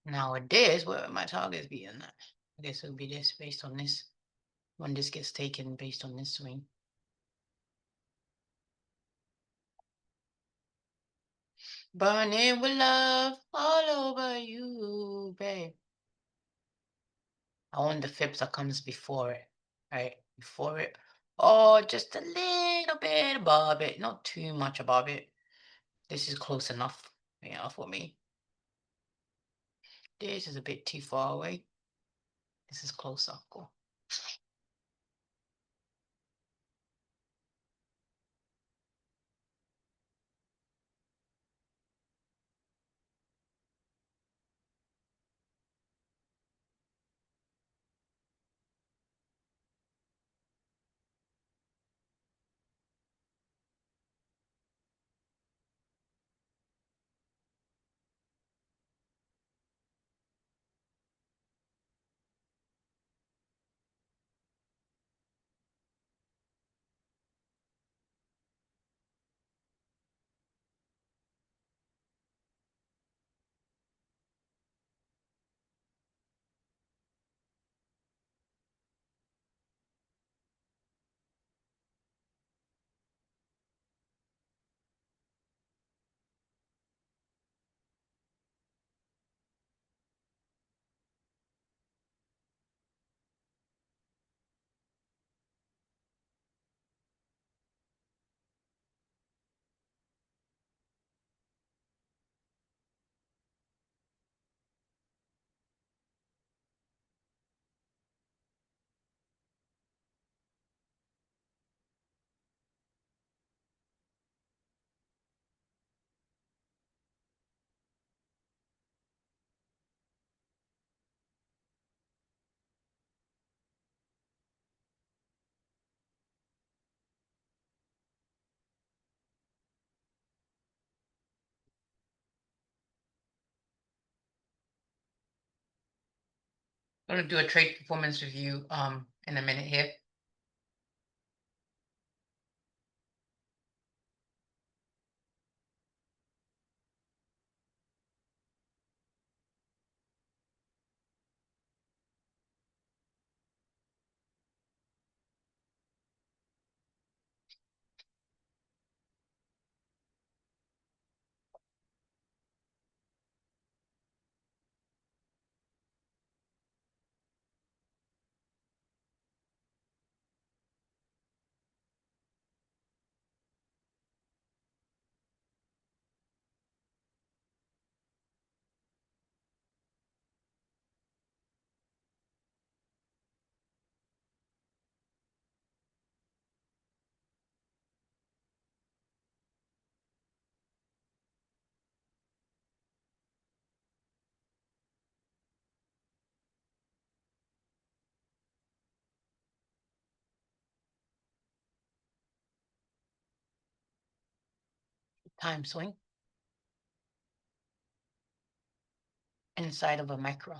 Nowadays, where would my targets be in that? I guess it would be this based on this. When this gets taken based on this swing. Burning with love all over you, babe. I want the fibs that comes before it, right? Before it. Oh, just a little bit above it, not too much above it. This is close enough, for me. This is a bit too far away. This is closer. Cool. I'm gonna do a trade performance review in a minute here. Time swing. inside of a macro.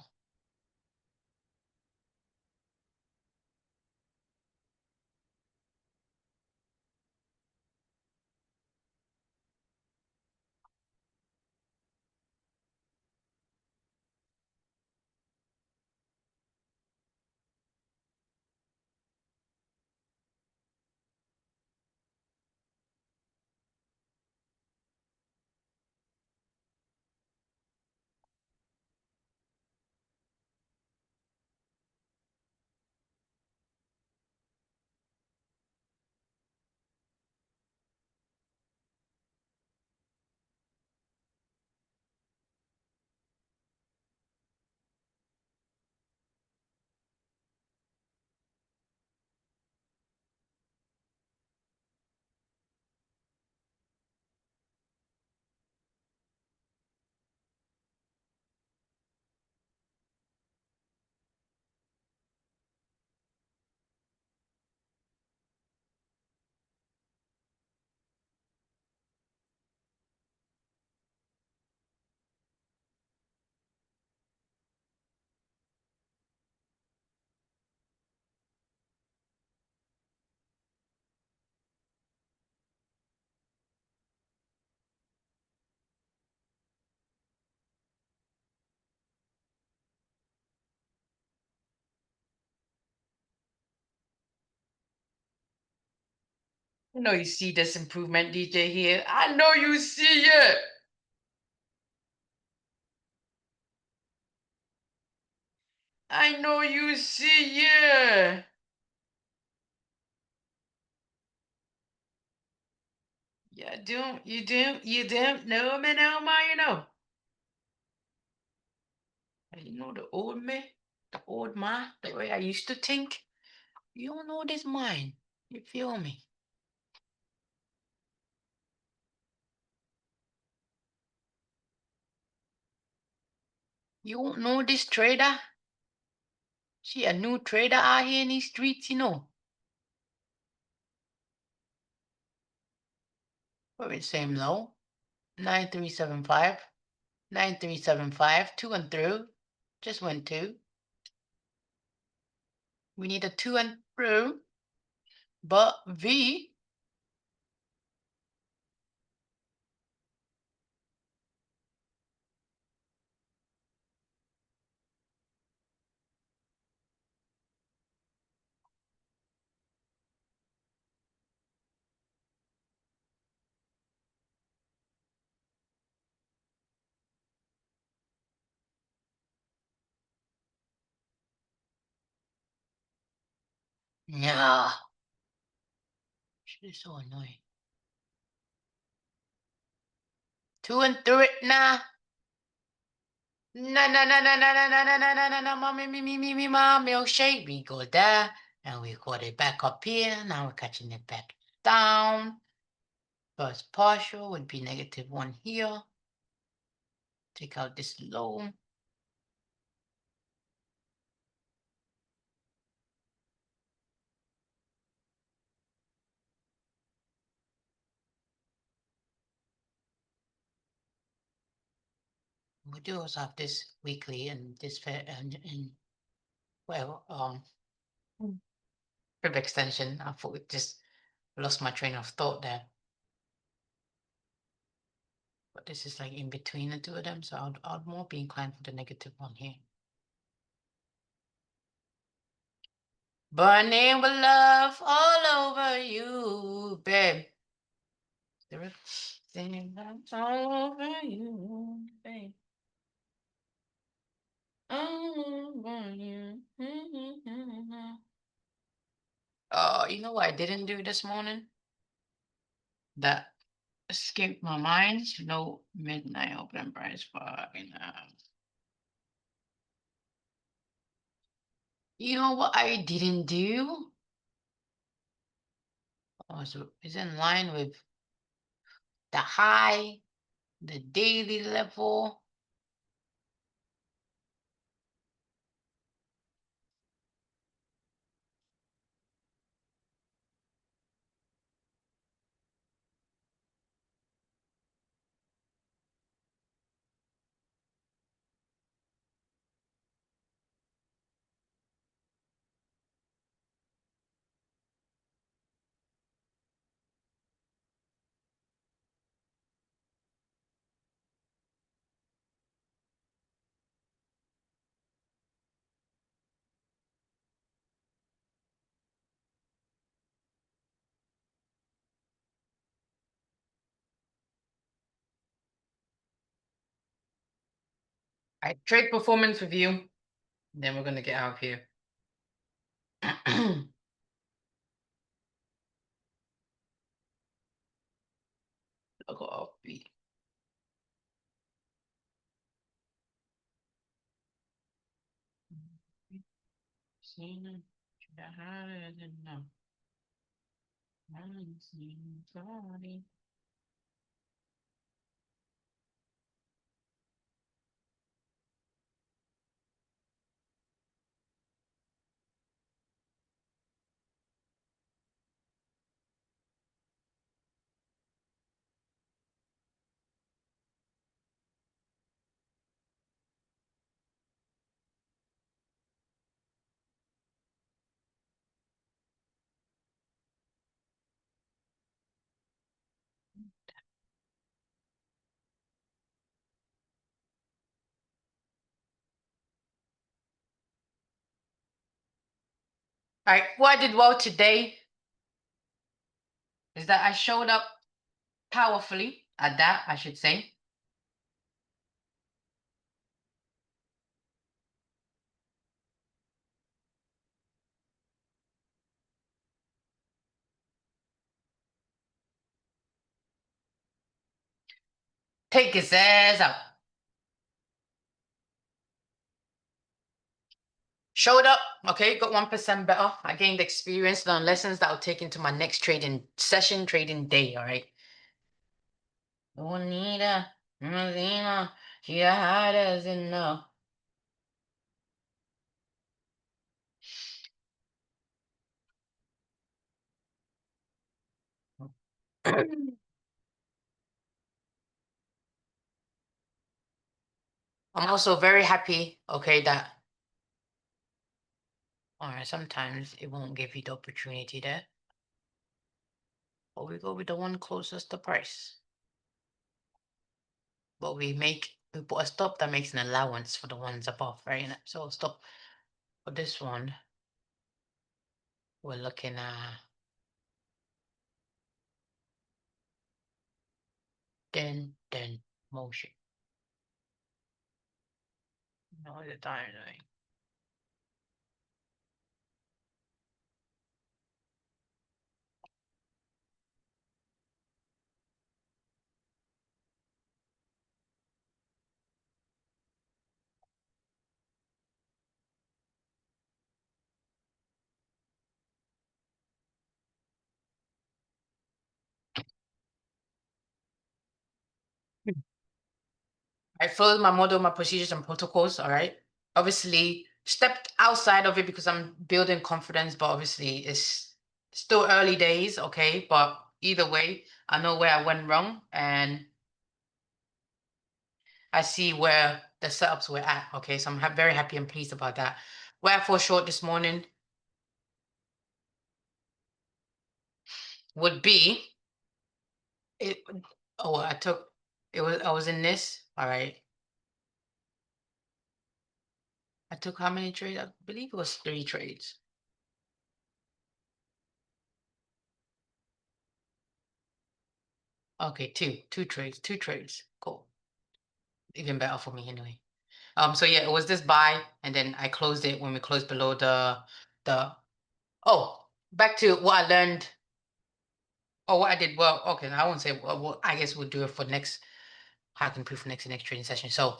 I know you see this improvement, DJ here. I know you see it. I know you see it. You don't know me now, man, you know. You know the old me, the old man, the way I used to think. You don't know this mind. You feel me? You don't know this trader? She a new trader out here in these streets, you know. We're the same low. 9375. 9375. 2 and through. Just went 2. We need a 2 and through. But V. Yeah. Shit is so annoying. 2 and through it now. No, no, no, no, no, no, no, no, no, no, no, no, mommy, me, mom, milkshake. We go there, and we got it back up here. Now we're catching it back down. First partial would be -1 here. Take out this low. We do also have this weekly and this fair and well rib extension. I thought it just lost my train of thought there. But this is like in between the two of them, so I'd more be inclined for the negative one here. Burning with love all over you, babe. Singing all over you, babe. All over you. You know what I didn't do this morning? That escaped my mind. No midnight open price fucking. You know what I didn't do? Oh, so it's in line with the high, the daily level. right, trade performance review. Then we're gonna get out of here. Logo of B. Seen should I had it and no. I haven't seen somebody. All right, what I did well today is that I showed up powerfully at that, I should say. Take his ass out. Showed up, okay, got 1% better. I gained experience, learned lessons that I'll take into my next trading session, trading day, all right? Bonita, Marina, she doesn't know. I'm also very happy, okay, that all right, sometimes it won't give you the opportunity there. But we go with the one closest to price. But we put a stop that makes an allowance for the ones above, right? So stop for this one. We're looking at then motion. No, the time doing. I followed my model, my procedures and protocols, all right? Obviously, stepped outside of it because I'm building confidence, but obviously it's still early days, okay? But either way, I know where I went wrong and I see where the setups were at, okay? So I'm very happy and pleased about that. Where I fall short this morning would be it. Oh, I was in this, all right. I took how many trades? I believe it was 3 trades. Okay, two trades. Cool. Even better for me anyway. So yeah, it was this buy, and then I closed it when we closed below the. Oh, back to what I learned. Oh, what I did well. Okay, I won't say. Well, I guess we'll do it for next. I can proof for next trading session. So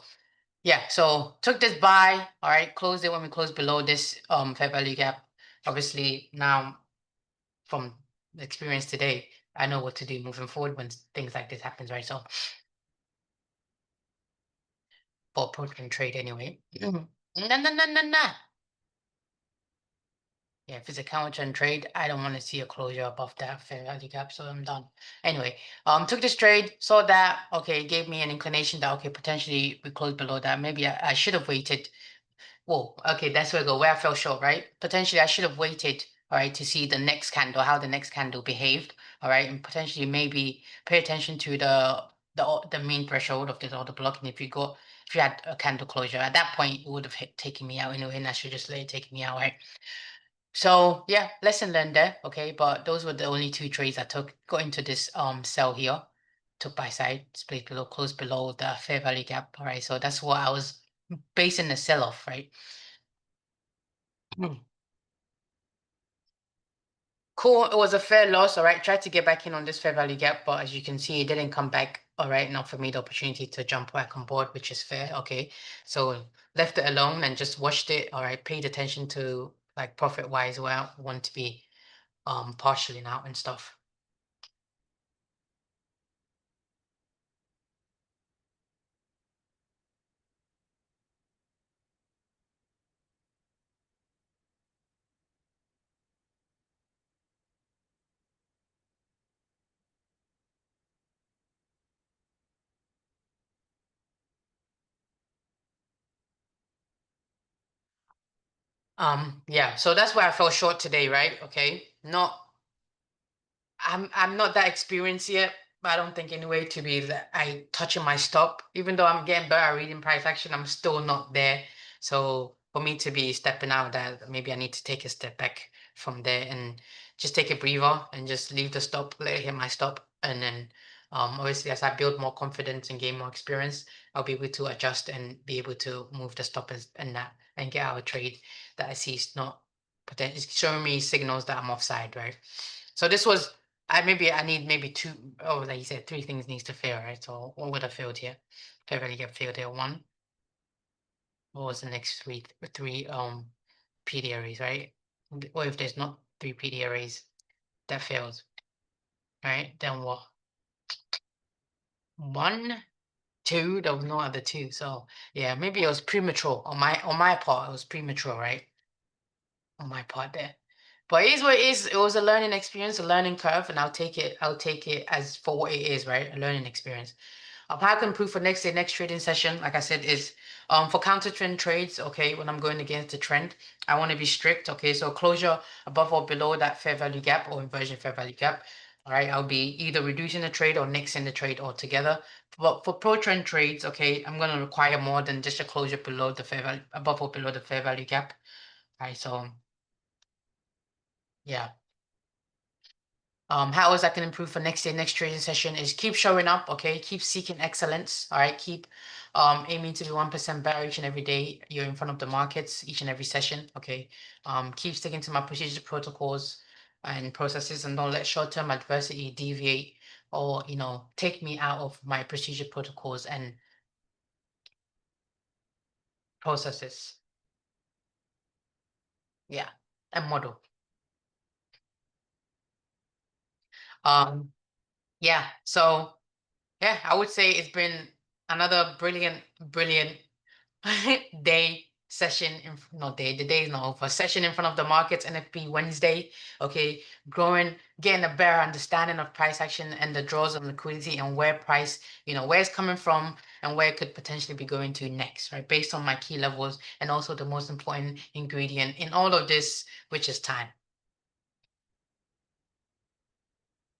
yeah, so took this buy. All right, closed it when we closed below this fair value gap. Obviously now from the experience today, I know what to do moving forward when things like this happens, right? So for approach and trade anyway. Nah, nah, nah, nah, nah. Yeah, if it's a counter trend trade, I don't want to see a closure above that fair value gap, so I'm done. Anyway, took this trade, saw that, okay, it gave me an inclination that, okay, potentially we closed below that. Maybe I should have waited. Whoa, okay, that's where I go, where I fell short, right? Potentially I should have waited, all right, to see the next candle, how the next candle behaved, all right, and potentially maybe pay attention to the main threshold of this order block, and if you had a candle closure, at that point, it would have taken me out anyway, and I should just let it take me out, right? So yeah, lesson learned there. Okay, but those were the only 2 trades I took. Got into this sell here, took buy side, split below, closed below the fair value gap. All right, so that's what I was basing the sell-off, right? Cool. It was a fair loss. All right. Tried to get back in on this fair value gap, but as you can see, it didn't come back. All right. Not for me the opportunity to jump back on board, which is fair. Okay. So left it alone and just watched it. All right. Paid attention to like profit wise where I want to be partially out and stuff. Yeah, so that's why I fell short today, right? Okay. Not I'm not that experienced yet, but I don't think anyway to be that I touching my stop. Even though I'm getting better at reading price action, I'm still not there. So for me to be stepping out, that maybe I need to take a step back from there and just take a breather and just leave the stop, let it hit my stop, and then obviously as I build more confidence and gain more experience, I'll be able to adjust and be able to move the stop and that and get out a trade that I see is not potentially showing me signals that I'm offside, right? So this was I need maybe two, oh, like you said, three things needs to fail, right? So what would have failed here? If I really get failed here, one. What was the next three PD arrays, right? What if there's not three PD arrays that fails, right? Then what? One, two, there was no other two. So yeah, maybe it was premature on my part, it was premature, right? On my part there. But it is what it is. It was a learning experience, a learning curve, and I'll take it as for what it is, right? A learning experience. How I can improve for next day, next trading session, like I said, is for counter trend trades, okay, when I'm going against the trend, I want to be strict, okay, so closure above or below that fair value gap or inversion fair value gap, all right, I'll be either reducing the trade or nixing the trade altogether. But for pro trend trades, okay, I'm going to require more than just a closure below the fair value, above or below the fair value gap, all right, so yeah. How is that can improve for next day, next trading session is keep showing up, okay? Keep seeking excellence, all right? Keep aiming to be 1% better each and every day you're in front of the markets, each and every session, okay? Keep sticking to my procedure protocols and processes and don't let short-term adversity deviate or, take me out of my procedure protocols and processes. Yeah, and model. Um, yeah, so yeah, I would say it's been another brilliant day session not day, the day is not over. Session in front of the markets, NFP Wednesday. Okay, growing, getting a better understanding of price action and the draws of liquidity and where price, where it's coming from and where it could potentially be going to next, right? Based on my key levels and also the most important ingredient in all of this, which is time.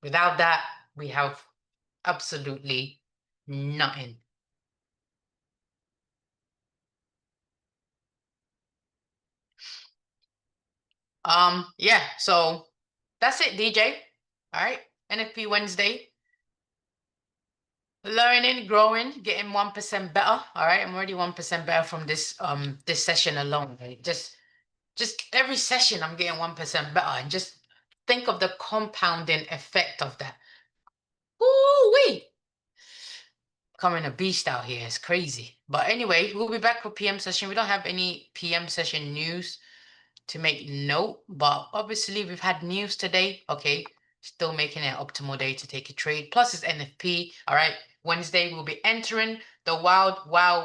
Without that, we have absolutely nothing. Yeah, so that's it, DJ. All right, NFP Wednesday. Learning, growing, getting 1% better. All right, I'm already 1% better from this session alone. Right? Just every session I'm getting 1% better, and just think of the compounding effect of that. Ooh, wait. Coming a beast out here. It's crazy. But anyway, we'll be back for PM session. We don't have any PM session news to make note, but obviously we've had news today. Okay, still making it optimal day to take a trade. Plus it's NFP. All right, Wednesday we'll be entering the wild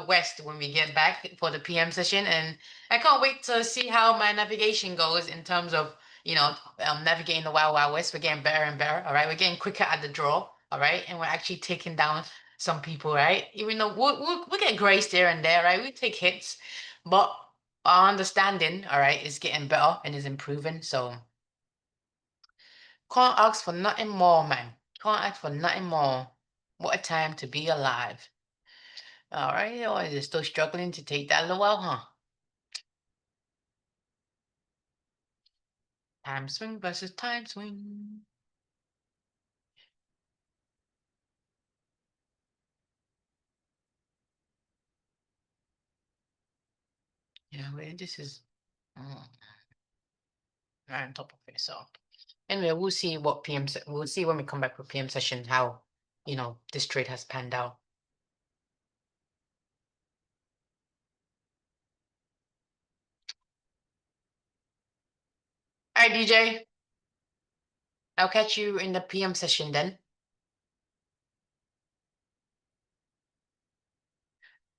west when we get back for the PM session, and I can't wait to see how my navigation goes in terms of navigating the wild west. We're getting better and better. All right, we're getting quicker at the draw. All right, and we're actually taking down some people. Right, even though we get graced here and there. Right, we take hits, but our understanding, all right, is getting better and is improving. So can't ask for nothing more, man. Can't ask for nothing more. What a time to be alive. All right, or is it still struggling to take that low out, huh? Time swing versus time swing. Yeah, this is right on top of it. So anyway, we'll see what we'll see when we come back with PM session how this trade has panned out. All right, DJ. I'll catch you in the PM session then.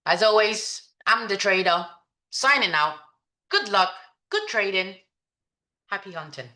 As always, I'm the trader, signing out. Good luck, good trading, happy hunting.